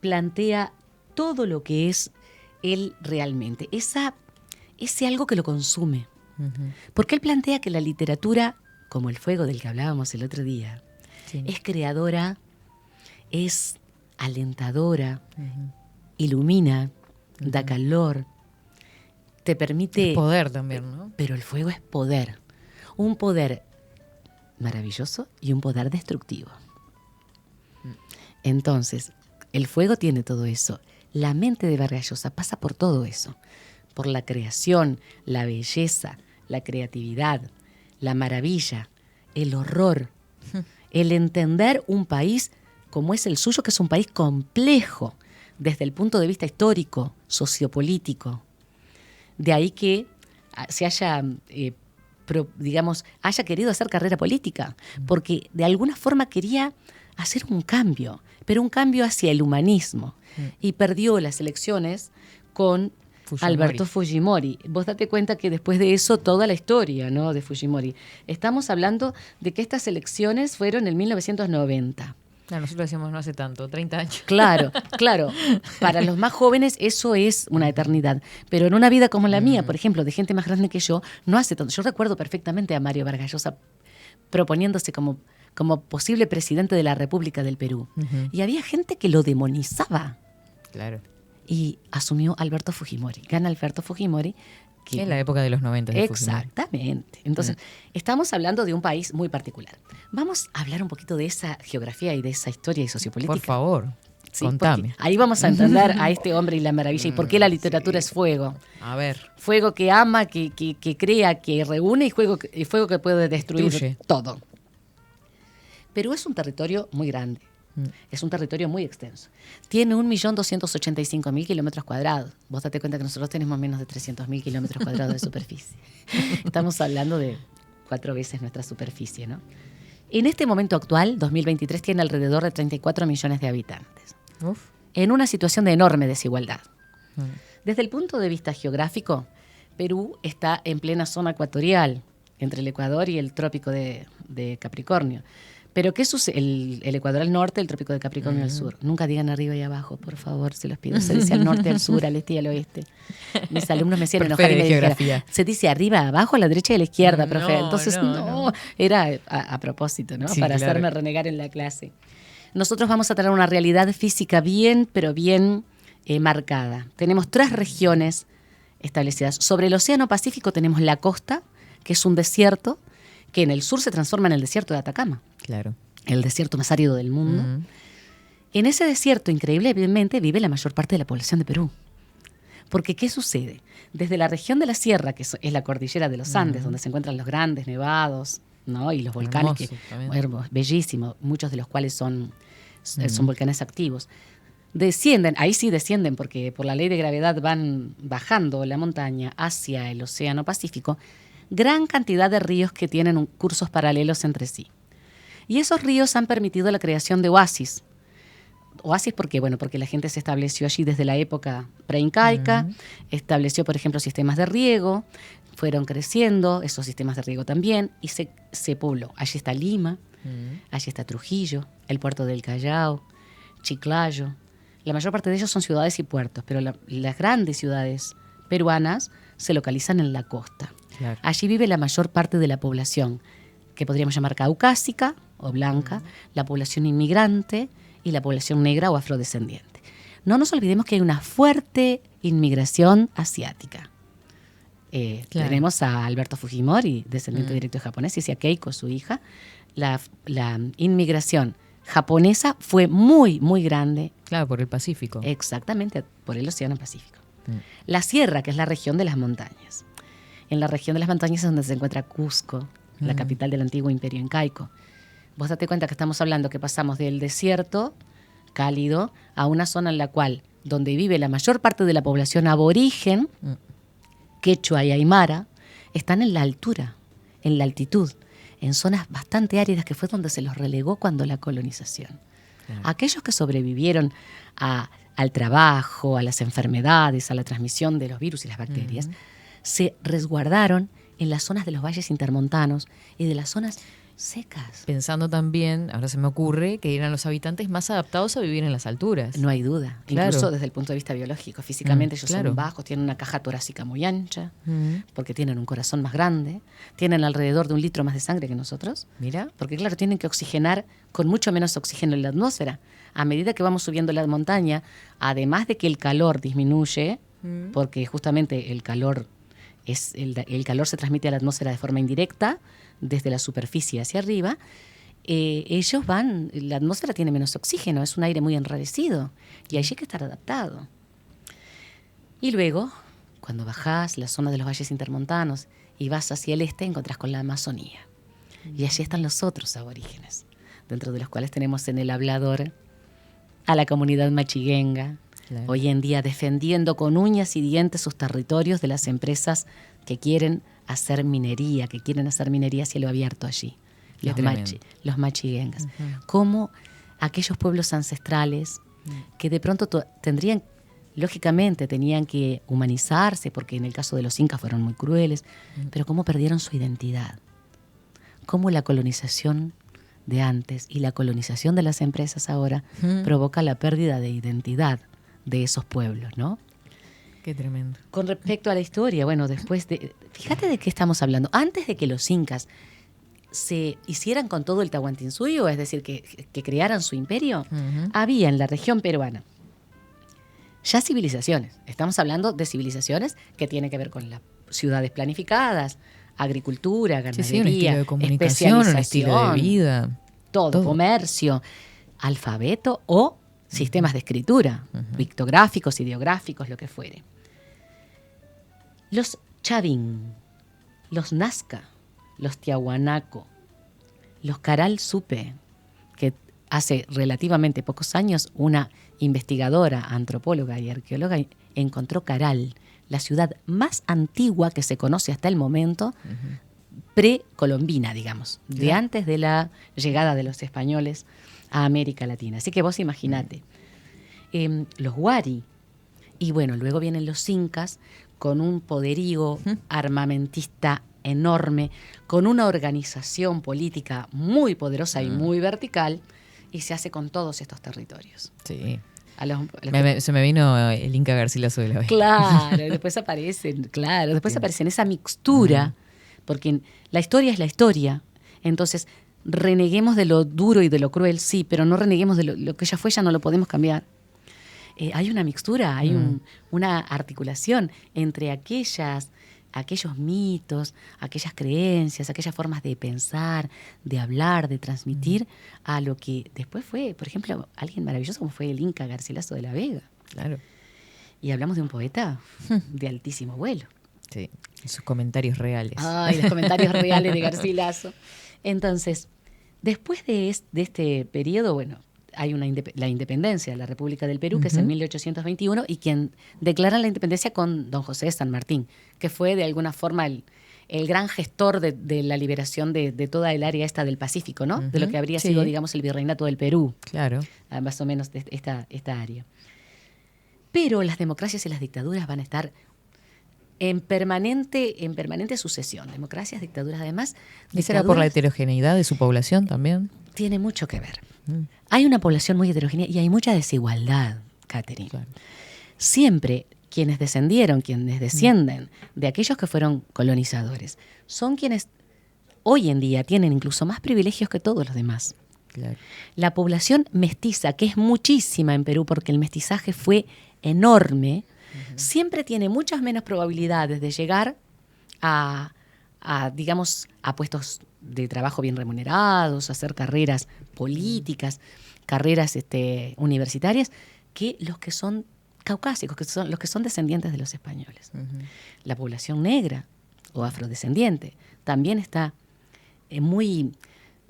plantea todo lo que es él realmente, ese algo que lo consume. Porque él plantea que la literatura, como el fuego del que hablábamos el otro día, es creadora, es alentadora, ilumina, da calor, te permite... Es poder también, ¿no? Pero el fuego es poder. Un poder maravilloso y un poder destructivo. Entonces, el fuego tiene todo eso. La mente de Vargas Llosa pasa por todo eso. Por la creación, la belleza, la creatividad, la maravilla, el horror, el entender un país como es el suyo, que es un país complejo, desde el punto de vista histórico, sociopolítico. De ahí que se haya, haya querido hacer carrera política, porque de alguna forma quería hacer un cambio, pero un cambio hacia el humanismo. Y perdió las elecciones con Alberto Fujimori. Vos date cuenta que después de eso toda la historia, ¿no?, de Fujimori. Estamos hablando de que estas elecciones fueron en 1990. Nosotros decíamos no hace tanto, 30 años. Claro. Para los más jóvenes eso es una eternidad. Pero en una vida como la mía, por ejemplo, de gente más grande que yo, no hace tanto. Yo recuerdo perfectamente a Mario Vargas Llosa proponiéndose como posible presidente de la República del Perú. Y había gente que lo demonizaba. Claro. Y asumió Alberto Fujimori. Gana Alberto Fujimori En la época de los 90. Exactamente. Entonces, estamos hablando de un país muy particular. Vamos a hablar un poquito de esa geografía y de esa historia y sociopolítica. Por favor, Sí, contame. ahí vamos a entender a este hombre y la maravilla y por qué la literatura es fuego. A ver. Fuego que ama, que crea, que reúne y fuego que puede destruir Destruye. todo. Perú es un territorio muy grande. Es un territorio muy extenso. Tiene 1.285.000 kilómetros cuadrados. Vos date cuenta que nosotros tenemos menos de 300.000 kilómetros cuadrados de superficie. Estamos hablando de 4 veces nuestra superficie, ¿no? En este momento actual, 2023, tiene alrededor de 34 millones de habitantes. Uf. En una situación de enorme desigualdad. Desde el punto de vista geográfico, Perú está en plena zona ecuatorial, entre el Ecuador y el trópico de Capricornio. Pero ¿qué sucede? El Ecuador al norte, el trópico de Capricornio al sur. Nunca digan arriba y abajo, por favor, se los pido. Se dice al norte, al sur, al este y al oeste. Mis alumnos me hacían enojar y me dijeron, se dice arriba, abajo, a la derecha y a la izquierda, profe. Entonces, no. Era a propósito, ¿no? Sí, para claro. hacerme renegar en la clase. Nosotros vamos a tener una realidad física bien, pero bien marcada. Tenemos 3 regiones establecidas. Sobre el Océano Pacífico tenemos la costa, que es un desierto, que en el sur se transforma en el desierto de Atacama. Claro. El desierto más árido del mundo. En ese desierto, increíblemente, vive la mayor parte de la población de Perú. Porque, ¿qué sucede? Desde la región de la sierra, que es la cordillera de los Andes, donde se encuentran los grandes nevados, ¿no? Y los volcanes, Hermoso, bellísimos, muchos de los cuales son volcanes activos. Descienden, ahí sí descienden, porque por la ley de gravedad van bajando la montaña hacia el Océano Pacífico, gran cantidad de ríos que tienen cursos paralelos entre sí. Y esos ríos han permitido la creación de oasis. Oasis, ¿por qué? Bueno, porque la gente se estableció allí desde la época preincaica, estableció, por ejemplo, sistemas de riego, fueron creciendo esos sistemas de riego también, y se pobló. Allí está Lima, allí está Trujillo, el puerto del Callao, Chiclayo. La mayor parte de ellos son ciudades y puertos, pero las grandes ciudades peruanas se localizan en la costa. Claro. Allí vive la mayor parte de la población, que podríamos llamar caucásica o blanca, la población inmigrante y la población negra o afrodescendiente. No nos olvidemos que hay una fuerte inmigración asiática. Claro. Tenemos a Alberto Fujimori, descendiente directo de japonés, y a Keiko, su hija. La inmigración japonesa fue muy, muy grande. Claro, por el Pacífico. Exactamente, por el Océano Pacífico. La sierra, que es la región de las montañas. En la región de las montañas es donde se encuentra Cusco, la capital del antiguo imperio incaico. Vos date cuenta que estamos hablando que pasamos del desierto cálido a una zona en la cual, donde vive la mayor parte de la población aborigen, quechua y aymara, están en la altura, en la altitud, en zonas bastante áridas que fue donde se los relegó cuando la colonización. Claro. Aquellos que sobrevivieron al trabajo, a las enfermedades, a la transmisión de los virus y las bacterias, se resguardaron en las zonas de los valles intermontanos y de las zonas secas. Pensando también, ahora se me ocurre, que eran los habitantes más adaptados a vivir en las alturas. No hay duda, claro. Incluso desde el punto de vista biológico. Físicamente ellos claro. son bajos, tienen una caja torácica muy ancha, porque tienen un corazón más grande, tienen alrededor de 1 litro más de sangre que nosotros. Mira. Porque claro, tienen que oxigenar con mucho menos oxígeno en la atmósfera. A medida que vamos subiendo la montaña, además de que el calor disminuye, porque justamente el calor se transmite a la atmósfera de forma indirecta, desde la superficie hacia arriba, la atmósfera tiene menos oxígeno, es un aire muy enrarecido, y allí hay que estar adaptado. Y luego, cuando bajás la zona de los valles intermontanos y vas hacia el este, encontrás con la Amazonía. Y allí están los otros aborígenes, dentro de los cuales tenemos en el hablador a la comunidad machiguenga, claro. Hoy en día defendiendo con uñas y dientes sus territorios de las empresas que quieren hacer minería, a cielo abierto allí, los machiguengas. Como aquellos pueblos ancestrales que de pronto lógicamente tenían que humanizarse, porque en el caso de los incas fueron muy crueles, pero cómo perdieron su identidad. Cómo la colonización de antes y la colonización de las empresas ahora provoca la pérdida de identidad de esos pueblos, ¿no? Qué tremendo. Con respecto a la historia, bueno, fíjate de qué estamos hablando. Antes de que los incas se hicieran con todo el Tahuantinsuyo, es decir, que crearan su imperio, había en la región peruana ya civilizaciones. Estamos hablando de civilizaciones que tienen que ver con la ciudades planificadas, agricultura, ganadería, sí, un estilo de comunicación, un estilo de vida. Todo, comercio, alfabeto o sistemas de escritura, pictográficos, ideográficos, lo que fuere. Los Chavín, los Nazca, los Tiahuanaco, los Caral Supe, que hace relativamente pocos años una investigadora, antropóloga y arqueóloga encontró Caral, la ciudad más antigua que se conoce hasta el momento, precolombina, digamos, de antes de la llegada de los españoles a América Latina. Así que vos imaginate. Los Huari, y bueno, luego vienen los incas con un poderío armamentista enorme, con una organización política muy poderosa y muy vertical, y se hace con todos estos territorios. Sí. Se me vino el Inca Garcilaso de la Vega. Claro, después aparecen esa mixtura, porque la historia es la historia. Entonces, reneguemos de lo duro y de lo cruel, sí, pero no reneguemos de lo que ya fue, ya no lo podemos cambiar. Hay una mixtura, hay una articulación entre aquellos mitos, aquellas creencias, aquellas formas de pensar, de hablar, de transmitir, a lo que después fue, por ejemplo, alguien maravilloso como fue el Inca Garcilaso de la Vega. Claro. Y hablamos de un poeta de altísimo vuelo. Sí, sus comentarios reales. Ay, los comentarios reales de Garcilaso. Entonces, después de este periodo, bueno, hay la independencia de la República del Perú, que es en 1821, y quien declara la independencia con don José de San Martín, que fue de alguna forma el gran gestor de la liberación de toda el área esta del Pacífico, ¿no? De lo que habría sido, digamos, el virreinato del Perú. Claro. Más o menos de esta área. Pero las democracias y las dictaduras van a estar en permanente sucesión. Democracias, dictaduras, además. ¿Y será por la heterogeneidad de su población también? Tiene mucho que ver. Hay una población muy heterogénea y hay mucha desigualdad, Catherine. Claro. Siempre quienes descienden de aquellos que fueron colonizadores son quienes hoy en día tienen incluso más privilegios que todos los demás. Claro. La población mestiza, que es muchísima en Perú porque el mestizaje fue enorme, siempre tiene muchas menos probabilidades de llegar a puestos de trabajo bien remunerados, a hacer carreras políticas, carreras universitarias, que los que son caucásicos, que son los que son descendientes de los españoles. La población negra o afrodescendiente también está muy,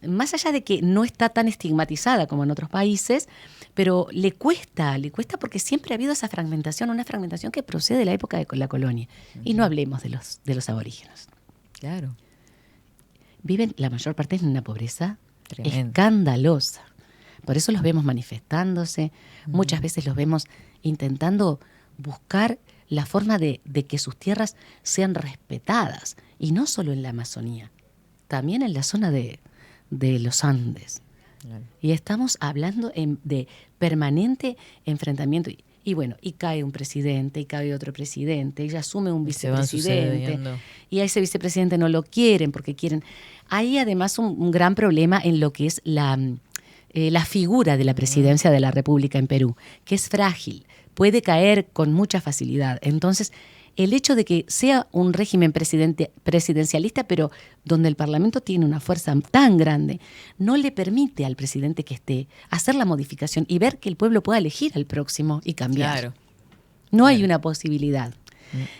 más allá de que no está tan estigmatizada como en otros países, pero le cuesta porque siempre ha habido esa fragmentación, una fragmentación que procede de la época de la colonia. Y no hablemos de los aborígenes. Claro. Viven la mayor parte en una pobreza tremendo, escandalosa. Por eso los vemos manifestándose, muchas veces los vemos intentando buscar la forma de que sus tierras sean respetadas, y no solo en la Amazonía, también en la zona de los Andes. Claro. Y estamos hablando de permanente enfrentamiento. Y bueno, y cae un presidente, y cae otro presidente, y asume un vicepresidente, y a ese vicepresidente no lo quieren porque quieren. Hay además un gran problema en lo que es la figura de la presidencia de la República en Perú, que es frágil, puede caer con mucha facilidad. Entonces, el hecho de que sea un régimen presidencialista, pero donde el Parlamento tiene una fuerza tan grande, no le permite al presidente que esté hacer la modificación y ver que el pueblo pueda elegir al próximo y cambiar. Claro. No hay una posibilidad.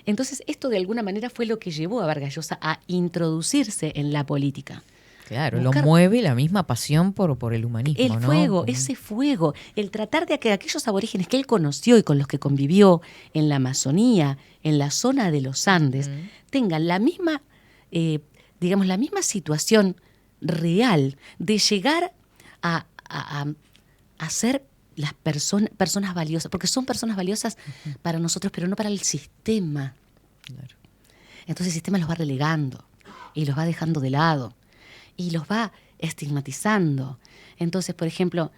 Entonces, esto de alguna manera fue lo que llevó a Vargas Llosa a introducirse en la política. Claro, lo mueve la misma pasión por el humanismo, el fuego, ¿no? Ese fuego, el tratar de que aquellos aborígenes que él conoció y con los que convivió en la Amazonía, en la zona de los Andes, tengan la misma, la misma situación real de llegar a ser las personas valiosas, porque son personas valiosas para nosotros, pero no para el sistema. Claro. Entonces el sistema los va relegando y los va dejando de lado y los va estigmatizando. Entonces, por ejemplo,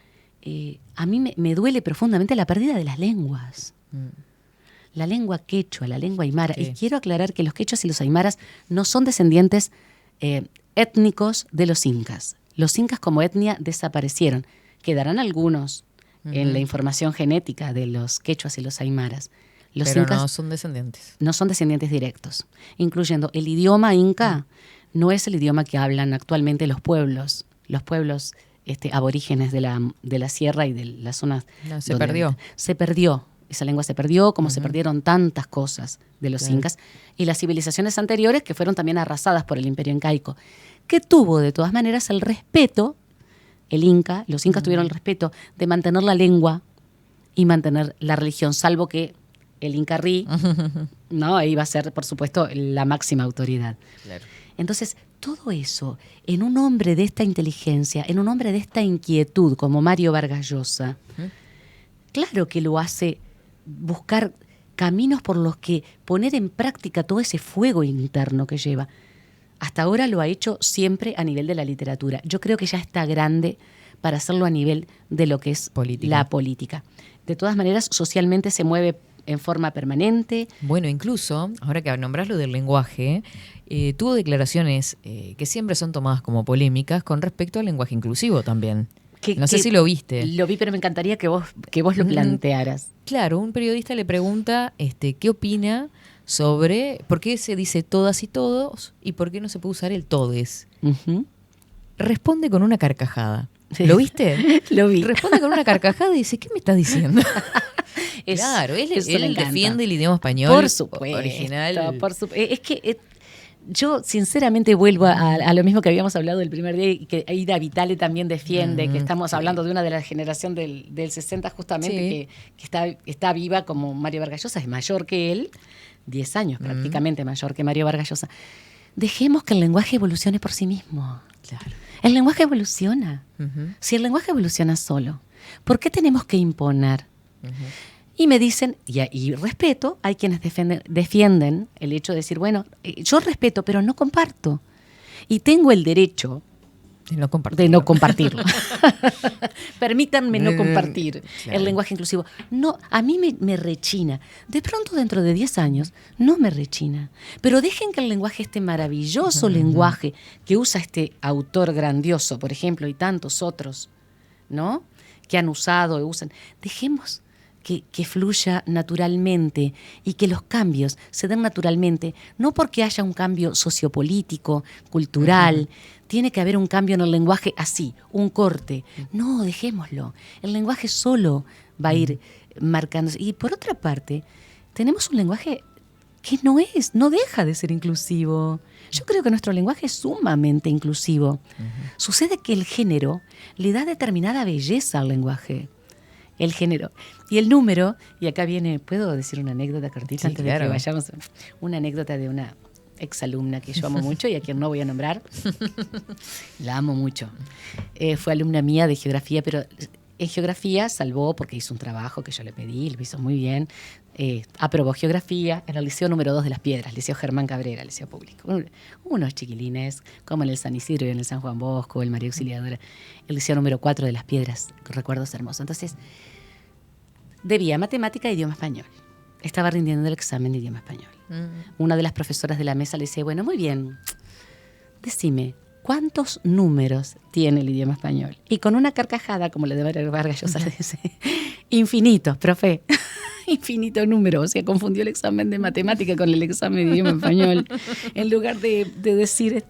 a mí me duele profundamente la pérdida de las lenguas. La lengua quechua, la lengua aymara. Sí. Y quiero aclarar que los quechuas y los aymaras no son descendientes étnicos de los incas. Los incas como etnia desaparecieron. Quedarán algunos en la información genética de los quechuas y los aymaras. Los Pero incas no son descendientes. no son descendientes directos, incluyendo el idioma inca, no es el idioma que hablan actualmente los pueblos aborígenes de la sierra y de las zonas. No, se donde perdió. habitan. Se perdió. Esa lengua se perdió, como se perdieron tantas cosas de los incas y las civilizaciones anteriores que fueron también arrasadas por el imperio incaico, que tuvo de todas maneras el respeto, los incas tuvieron el respeto de mantener la lengua y mantener la religión, salvo que el Inca Rey, ¿no? Ahí va a ser, por supuesto, la máxima autoridad. Claro. Entonces, todo eso, en un hombre de esta inteligencia, en un hombre de esta inquietud como Mario Vargas Llosa, claro que lo hace buscar caminos por los que poner en práctica todo ese fuego interno que lleva. Hasta ahora lo ha hecho siempre a nivel de la literatura. Yo creo que ya está grande para hacerlo a nivel de lo que es la política. De todas maneras, socialmente se mueve en forma permanente. Bueno, incluso, ahora que nombrás lo del lenguaje, tuvo declaraciones que siempre son tomadas como polémicas con respecto al lenguaje inclusivo también. No sé si lo viste. Lo vi, pero me encantaría que vos lo plantearas. Claro, un periodista le pregunta qué opina sobre por qué se dice todas y todos y por qué no se puede usar el todes. Responde con una carcajada. ¿Lo viste? Lo vi. Responde con una carcajada y dice, ¿qué me estás diciendo? Claro, él encanta. defiende el idioma español por supuesto, original. Es que yo sinceramente vuelvo a lo mismo que habíamos hablado el primer día y que Aida Vitale también defiende, que estamos hablando de una de la generación del 60 justamente, que está viva como Mario Vargas Llosa, es mayor que él, 10 años prácticamente mayor que Mario Vargas Llosa. Dejemos que el lenguaje evolucione por sí mismo. Claro. El lenguaje evoluciona. Si el lenguaje evoluciona solo, ¿por qué tenemos que imponer? Y me dicen, y respeto, hay quienes defienden el hecho de decir, bueno, yo respeto, pero no comparto. Y tengo el derecho de no compartirlo. Permítanme no compartir el lenguaje inclusivo. No, a mí me rechina. De pronto, dentro de 10 años, no me rechina. Pero dejen que el lenguaje, este maravilloso lenguaje que usa este autor grandioso, por ejemplo, y tantos otros, ¿no?, que han usado y usan, dejemos que fluya naturalmente y que los cambios se den naturalmente, no porque haya un cambio sociopolítico, cultural, tiene que haber un cambio en el lenguaje así, un corte. No, dejémoslo. El lenguaje solo va a ir marcándose. Y por otra parte, tenemos un lenguaje que no deja de ser inclusivo. Yo creo que nuestro lenguaje es sumamente inclusivo. Sucede que el género le da determinada belleza al lenguaje. El género. Y el número, y acá viene, ¿puedo decir una anécdota cortita antes de que vayamos? Una anécdota de una exalumna que yo amo mucho y a quien no voy a nombrar. La amo mucho. Fue alumna mía de geografía, pero en geografía salvó porque hizo un trabajo que yo le pedí, lo hizo muy bien. Aprobó geografía en el Liceo número 2 de Las Piedras, Liceo Germán Cabrera, Liceo Público. Unos chiquilines, como en el San Isidro y en el San Juan Bosco, el María Auxiliadora, el Liceo número 4 de Las Piedras, recuerdos hermosos. Entonces, debía matemática e idioma español. Estaba rindiendo el examen de idioma español. Una de las profesoras de la mesa le dice, bueno, muy bien, decime, ¿cuántos números tiene el idioma español? Y con una carcajada, como la de Vargas Llosa, le dice, infinitos, profe. Infinito número, o sea, confundió el examen de matemática con el examen de idioma español. En lugar de decir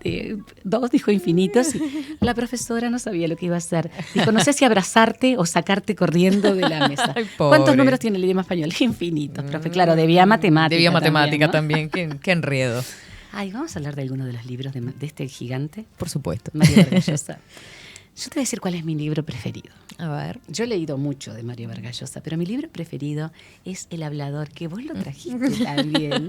2, dijo infinitos. Y la profesora no sabía lo que iba a hacer. Dijo, no sé si abrazarte o sacarte corriendo de la mesa. Ay, ¿cuántos números tiene el idioma español? Infinitos, profe. Claro, debía matemática. Debía matemática también, ¿no? Qué enredo. Ay, vamos a hablar de alguno de los libros de este gigante. Por supuesto. Mario Vargas Llosa. Yo te voy a decir cuál es mi libro preferido. A ver. Yo he leído mucho de Mario Vargas Llosa, pero mi libro preferido es El Hablador, que vos lo trajiste también.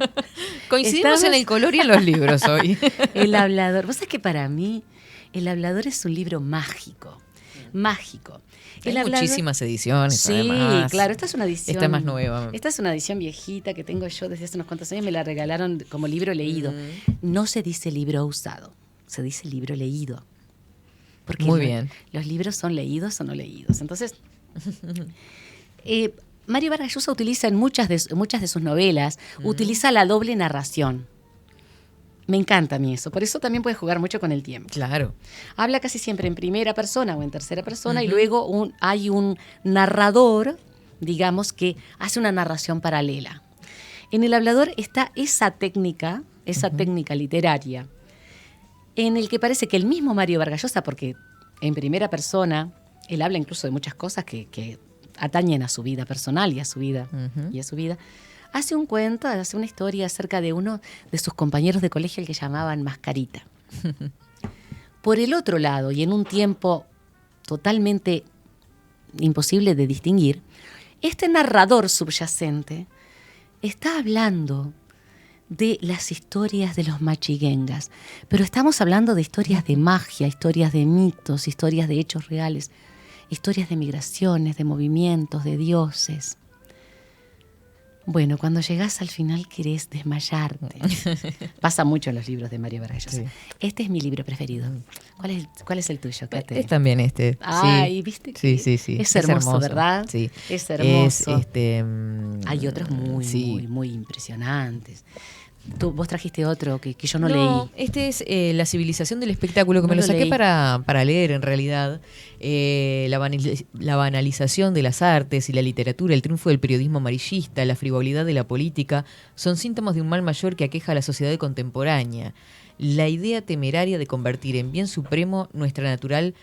Coincidimos en el color y en los libros hoy. El Hablador. Vos sabés que para mí El Hablador es un libro mágico. Mágico. Hay muchísimas ediciones, sí, además. Claro, esta es una edición. Esta es más nueva. Esta es una edición viejita que tengo yo desde hace unos cuantos años. Me la regalaron como libro leído. No se dice libro usado, se dice libro leído. Porque muy bien. Los libros son leídos o no leídos. Entonces, Mario Vargas Llosa utiliza en muchas de sus novelas, utiliza la doble narración. Me encanta a mí eso. Por eso también puede jugar mucho con el tiempo. Claro. Habla casi siempre en primera persona o en tercera persona y luego hay un narrador, digamos, que hace una narración paralela. En El Hablador está esa técnica literaria, en el que parece que el mismo Mario Vargas Llosa, porque en primera persona, él habla incluso de muchas cosas que atañen a su vida personal y a su vida, hace un cuento, hace una historia acerca de uno de sus compañeros de colegio, el que llamaban Mascarita. Por el otro lado, y en un tiempo totalmente imposible de distinguir, este narrador subyacente está hablando de las historias de los machiguengas, pero estamos hablando de historias de magia, historias de mitos, historias de hechos reales, historias de migraciones, de movimientos, de dioses. Bueno, cuando llegás al final querés desmayarte. Pasa mucho en los libros de Mario Vargas Llosa. Sí. Este es mi libro preferido. ¿Cuál es el tuyo, Kate? Es también este. Ay, ¿viste? Sí. Es hermoso, ¿verdad? Sí. Es hermoso. Hay otros muy impresionantes. Vos trajiste otro que yo no leí. Este es La civilización del espectáculo, que me lo saqué para leer en realidad. La banalización de las artes y la literatura, el triunfo del periodismo amarillista, la frivolidad de la política, son síntomas de un mal mayor que aqueja a la sociedad contemporánea. La idea temeraria de convertir en bien supremo nuestra natural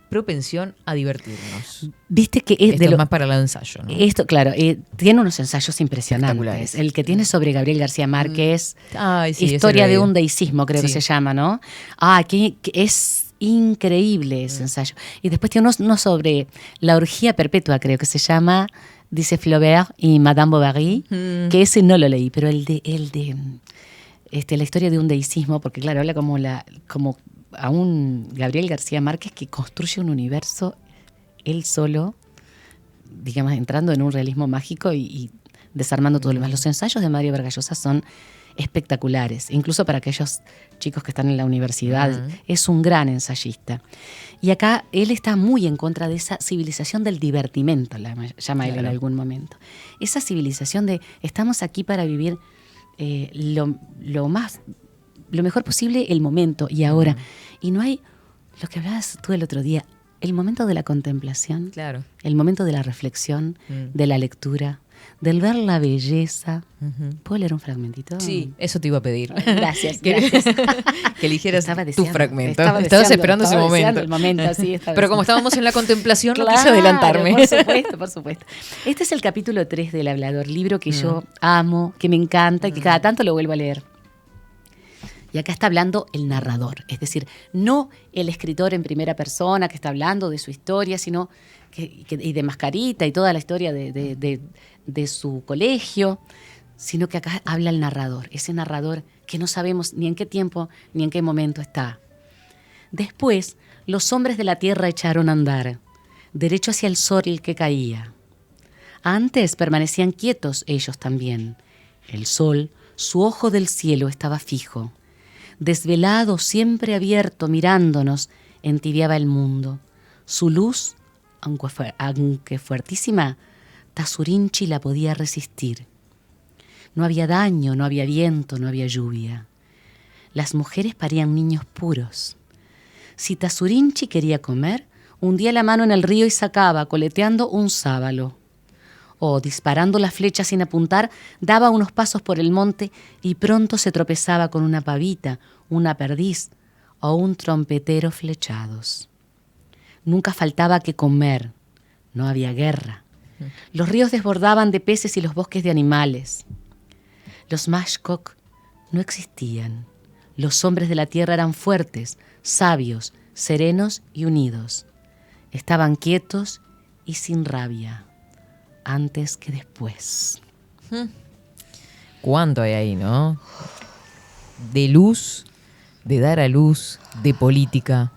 propensión a divertirnos. Viste que es esto es más para el ensayo, ¿no? Esto, claro, tiene unos ensayos impresionantes. El que tiene sobre Gabriel García Márquez, Historia de un deícismo, creo que se llama, ¿no? Que es increíble ese ensayo. Y después tiene uno sobre la orgía perpetua, creo que se llama, dice Flaubert y Madame Bovary, que ese no lo leí, pero el de la historia de un deícismo, porque claro, habla como a un Gabriel García Márquez que construye un universo él solo, digamos, entrando en un realismo mágico y desarmando todo lo demás. Los ensayos de Mario Vargas Llosa son espectaculares, incluso para aquellos chicos que están en la universidad. Es un gran ensayista. Y acá él está muy en contra de esa civilización del divertimento, la llama él en algún momento. Esa civilización de estamos aquí para vivir lo mejor posible el momento y ahora. Y no hay, lo que hablabas tú el otro día, el momento de la contemplación, el momento de la reflexión, de la lectura, del ver la belleza. ¿Puedo leer un fragmentito? Sí, eso te iba a pedir. Gracias. Que eligieras tu fragmento. Estabas esperando ese momento. El momento pero como estábamos en la contemplación, no quise adelantarme. Por supuesto. Este es el capítulo 3 del Hablador, libro que yo amo, que me encanta y que cada tanto lo vuelvo a leer. Y acá está hablando el narrador, es decir, no el escritor en primera persona que está hablando de su historia, sino y de Mascarita y toda la historia de su colegio, sino que acá habla el narrador, ese narrador que no sabemos ni en qué tiempo ni en qué momento está. Después, los hombres de la tierra echaron a andar, derecho hacia el sol que caía. Antes permanecían quietos ellos también. El sol, su ojo del cielo, estaba fijo. Desvelado, siempre abierto, mirándonos, entibiaba el mundo. Su luz, aunque fuertísima, Tasurinchi la podía resistir. No había daño, no había viento, no había lluvia. Las mujeres parían niños puros. Si Tasurinchi quería comer, hundía la mano en el río y sacaba, coleteando, un sábalo. O, disparando la flecha sin apuntar, daba unos pasos por el monte y pronto se tropezaba con una pavita, una perdiz o un trompetero flechados. Nunca faltaba que comer, no había guerra. Los ríos desbordaban de peces y los bosques de animales. Los mashkok no existían. Los hombres de la tierra eran fuertes, sabios, serenos y unidos. Estaban quietos y sin rabia. Antes que después. ¿Cuánto hay ahí, no? De luz, de dar a luz, de política,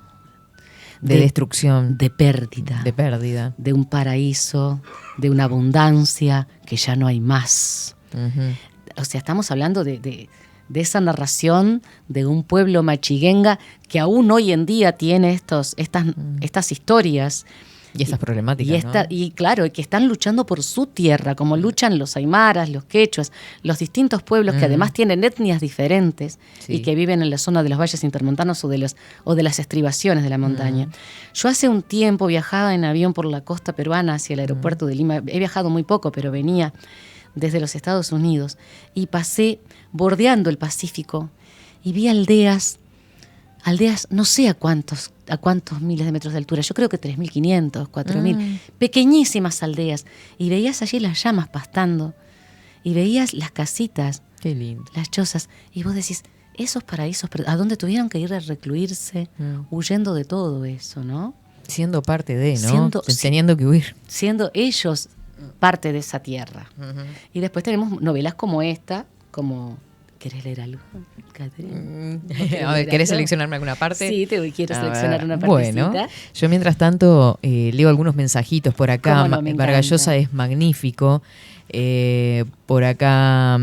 de destrucción. De pérdida. De pérdida. De un paraíso, de una abundancia que ya no hay más. O sea, estamos hablando de esa narración de un pueblo machiguenga que aún hoy en día tiene estas historias. Y estas problemáticas, ¿no? Y claro, que están luchando por su tierra, como luchan los aymaras, los quechuas, los distintos pueblos que además tienen etnias diferentes y que viven en la zona de los valles intermontanos o de las estribaciones de la montaña. Yo hace un tiempo viajaba en avión por la costa peruana hacia el aeropuerto de Lima. He viajado muy poco, pero venía desde los Estados Unidos y pasé bordeando el Pacífico y vi aldeas, no sé a cuántos miles de metros de altura, yo creo que 3.500, 4.000, pequeñísimas aldeas, y veías allí las llamas pastando, y veías las casitas, qué lindo, las chozas, y vos decís, esos paraísos, ¿a dónde tuvieron que ir a recluirse, huyendo de todo eso, ¿no? Siendo parte de, ¿no? Teniendo que huir. Siendo ellos parte de esa tierra. Y después tenemos novelas como esta, como... ¿Querés leer algo, Catherine? A ver, ¿querés seleccionarme alguna parte? Sí, quiero seleccionar una partecita. Bueno, yo mientras tanto leo algunos mensajitos por acá. No, Vargas Llosa es magnífico. Por acá,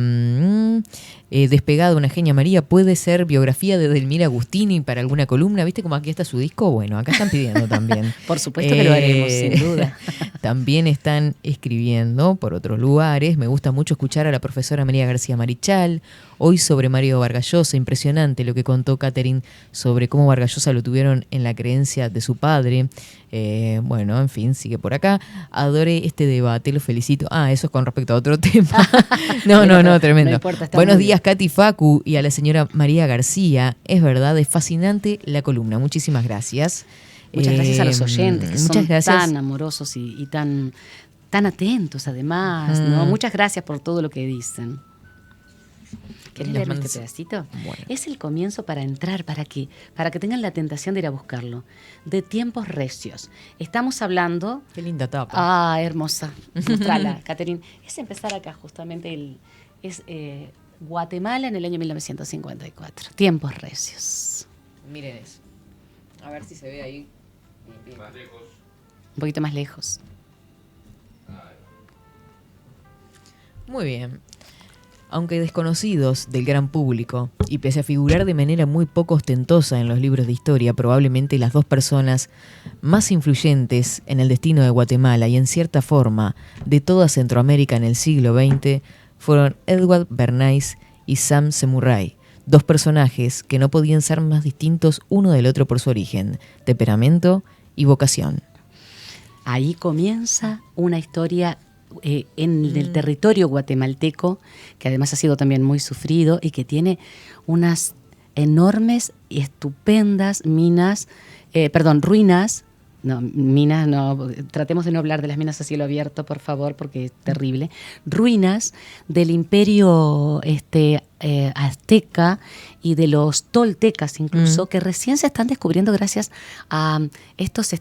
Despegada, una genia María, puede ser biografía de Delmira Agustini para alguna columna. ¿Viste cómo aquí está su disco? Bueno, acá están pidiendo también. Por supuesto que lo haremos, sin duda. También están escribiendo por otros lugares. Me gusta mucho escuchar a la profesora María García Marichal. Hoy sobre Mario Vargas Llosa, impresionante lo que contó Catherine sobre cómo Vargas Llosa lo tuvieron en la creencia de su padre. Bueno, en fin, sigue por acá. Adoré este debate, lo felicito. Eso es con respecto a otro tema. No, tremendo. No importa, buenos días, Katy Facu, y a la señora María García. Es verdad, es fascinante la columna. Muchísimas gracias. Muchas gracias a los oyentes, que son gracias. Tan amorosos y tan atentos además, ¿no? Muchas gracias por todo lo que dicen. ¿Querés leerme este pedacito? Bueno. Es el comienzo para entrar, para que tengan la tentación de ir a buscarlo. De tiempos recios. Estamos hablando... Qué linda tapa. Hermosa. Mostrala, Catherine. Es empezar acá justamente Guatemala en el año 1954. Tiempos recios. Miren eso. A ver si se ve ahí. Más lejos. Un poquito más lejos. Muy bien. Aunque desconocidos del gran público, y pese a figurar de manera muy poco ostentosa en los libros de historia, probablemente las dos personas más influyentes en el destino de Guatemala y en cierta forma de toda Centroamérica en el siglo XX fueron Edward Bernays y Sam Semurray, dos personajes que no podían ser más distintos uno del otro por su origen, temperamento y vocación. Ahí comienza una historia en el territorio guatemalteco, que además ha sido también muy sufrido y que tiene unas enormes y estupendas ruinas. No, minas no, tratemos de no hablar de las minas a cielo abierto, por favor, porque es terrible. Ruinas del imperio azteca y de los toltecas incluso, que recién se están descubriendo gracias a estos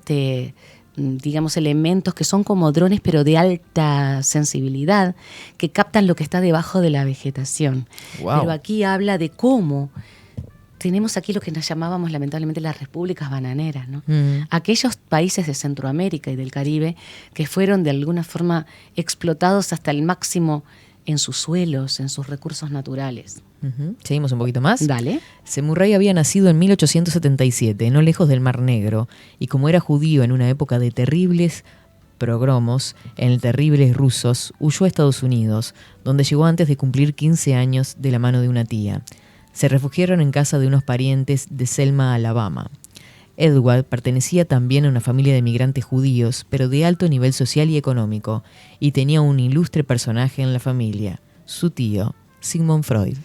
digamos, elementos que son como drones, pero de alta sensibilidad, que captan lo que está debajo de la vegetación. Wow. Pero aquí habla de cómo tenemos aquí lo que nos llamábamos lamentablemente las repúblicas bananeras, ¿no? Aquellos países de Centroamérica y del Caribe que fueron de alguna forma explotados hasta el máximo en sus suelos, en sus recursos naturales. Seguimos un poquito más. Dale. Semurray había nacido en 1877, no lejos del Mar Negro, y como era judío en una época de terribles progromos en terribles rusos, huyó a Estados Unidos, donde llegó antes de cumplir 15 años de la mano de una tía. Se refugiaron en casa de unos parientes de Selma, Alabama. Edward pertenecía también a una familia de migrantes judíos, pero de alto nivel social y económico, y tenía un ilustre personaje en la familia, su tío, Sigmund Freud.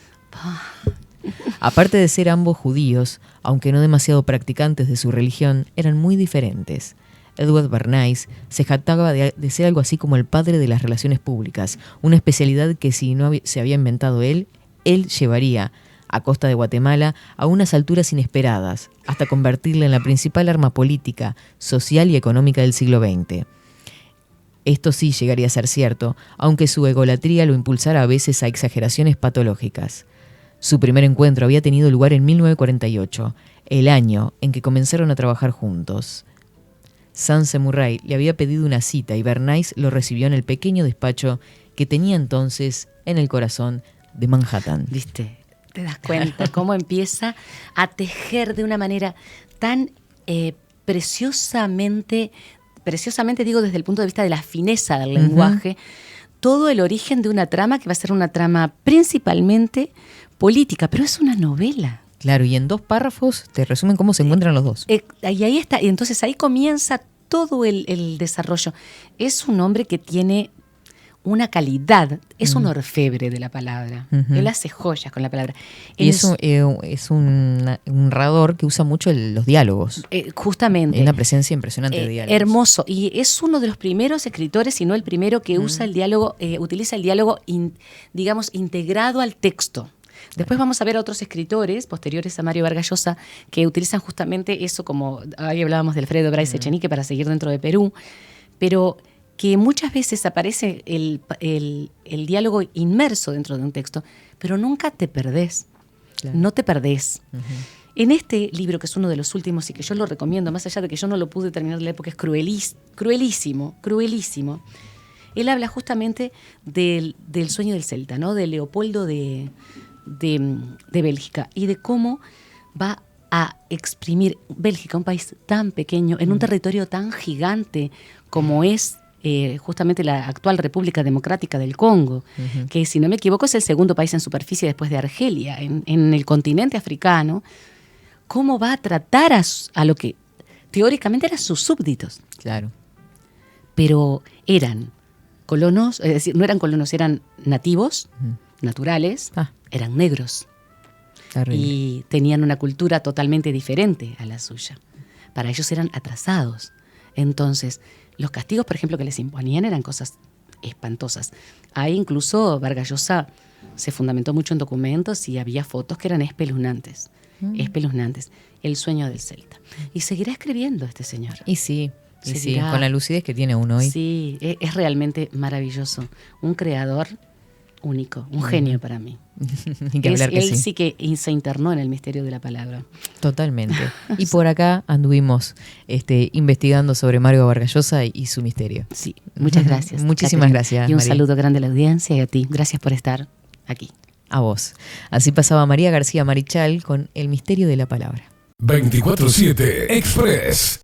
Aparte de ser ambos judíos, aunque no demasiado practicantes de su religión, eran muy diferentes. Edward Bernays se jactaba de ser algo así como el padre de las relaciones públicas, una especialidad que si no se había inventado él llevaría a costa de Guatemala a unas alturas inesperadas, hasta convertirla en la principal arma política, social y económica del siglo XX. Esto sí llegaría a ser cierto, aunque su egolatría lo impulsara a veces a exageraciones patológicas. Su primer encuentro había tenido lugar en 1948, el año en que comenzaron a trabajar juntos. Sam Semurray le había pedido una cita y Bernays lo recibió en el pequeño despacho que tenía entonces en el corazón de Manhattan. ¿Viste? ¿Te das cuenta cómo empieza a tejer de una manera tan preciosamente digo desde el punto de vista de la fineza del lenguaje, todo el origen de una trama que va a ser una trama principalmente política, pero es una novela. Claro, y en 2 párrafos te resumen cómo se encuentran los dos. Y ahí está, y entonces ahí comienza todo el desarrollo. Es un hombre que tiene una calidad, es un orfebre de la palabra. Él hace joyas con la palabra. Y es un narrador que usa mucho los diálogos. Justamente. Una presencia impresionante de diálogos. Hermoso. Y es uno de los primeros escritores, si no el primero, que usa el diálogo, utiliza el diálogo, digamos, integrado al texto. Después vamos a ver a otros escritores posteriores a Mario Vargas Llosa que utilizan justamente eso, como ahí hablábamos de Alfredo Bryce Echenique, para seguir dentro de Perú, pero que muchas veces aparece el diálogo inmerso dentro de un texto, pero nunca te perdés. Claro. No te perdés. En este libro, que es uno de los últimos y que yo lo recomiendo, más allá de que yo no lo pude terminar de leer porque es cruelísimo, él habla justamente del sueño del Celta, ¿no? De Leopoldo de Bélgica, y de cómo va a exprimir Bélgica, un país tan pequeño, en un territorio tan gigante como es justamente la actual República Democrática del Congo, que, si no me equivoco, es el segundo país en superficie después de Argelia, en el continente africano. Cómo va a tratar a lo que teóricamente eran sus súbditos. Claro. Pero eran colonos, es decir, no eran colonos, eran nativos, naturales, eran negros. Terrible. Y tenían una cultura totalmente diferente a la suya. Para ellos eran atrasados. Entonces, los castigos, por ejemplo, que les imponían eran cosas espantosas. Ahí incluso Vargas Llosa se fundamentó mucho en documentos y había fotos que eran espeluznantes. Espeluznantes. El sueño del Celta. Y seguirá escribiendo este señor. Y sí, con la lucidez que tiene uno hoy. Sí, es realmente maravilloso. Un creador único, un genio para mí. Él sí que se internó en el misterio de la palabra. Totalmente. Y por acá anduvimos investigando sobre Mario Vargas Llosa y su misterio. Sí, muchas gracias. Muchísimas Caterina. gracias, Y un María. saludo grande a la audiencia y a ti. Gracias por estar aquí. A vos. Así pasaba María García Marichal con El misterio de la palabra. 24/7 Express.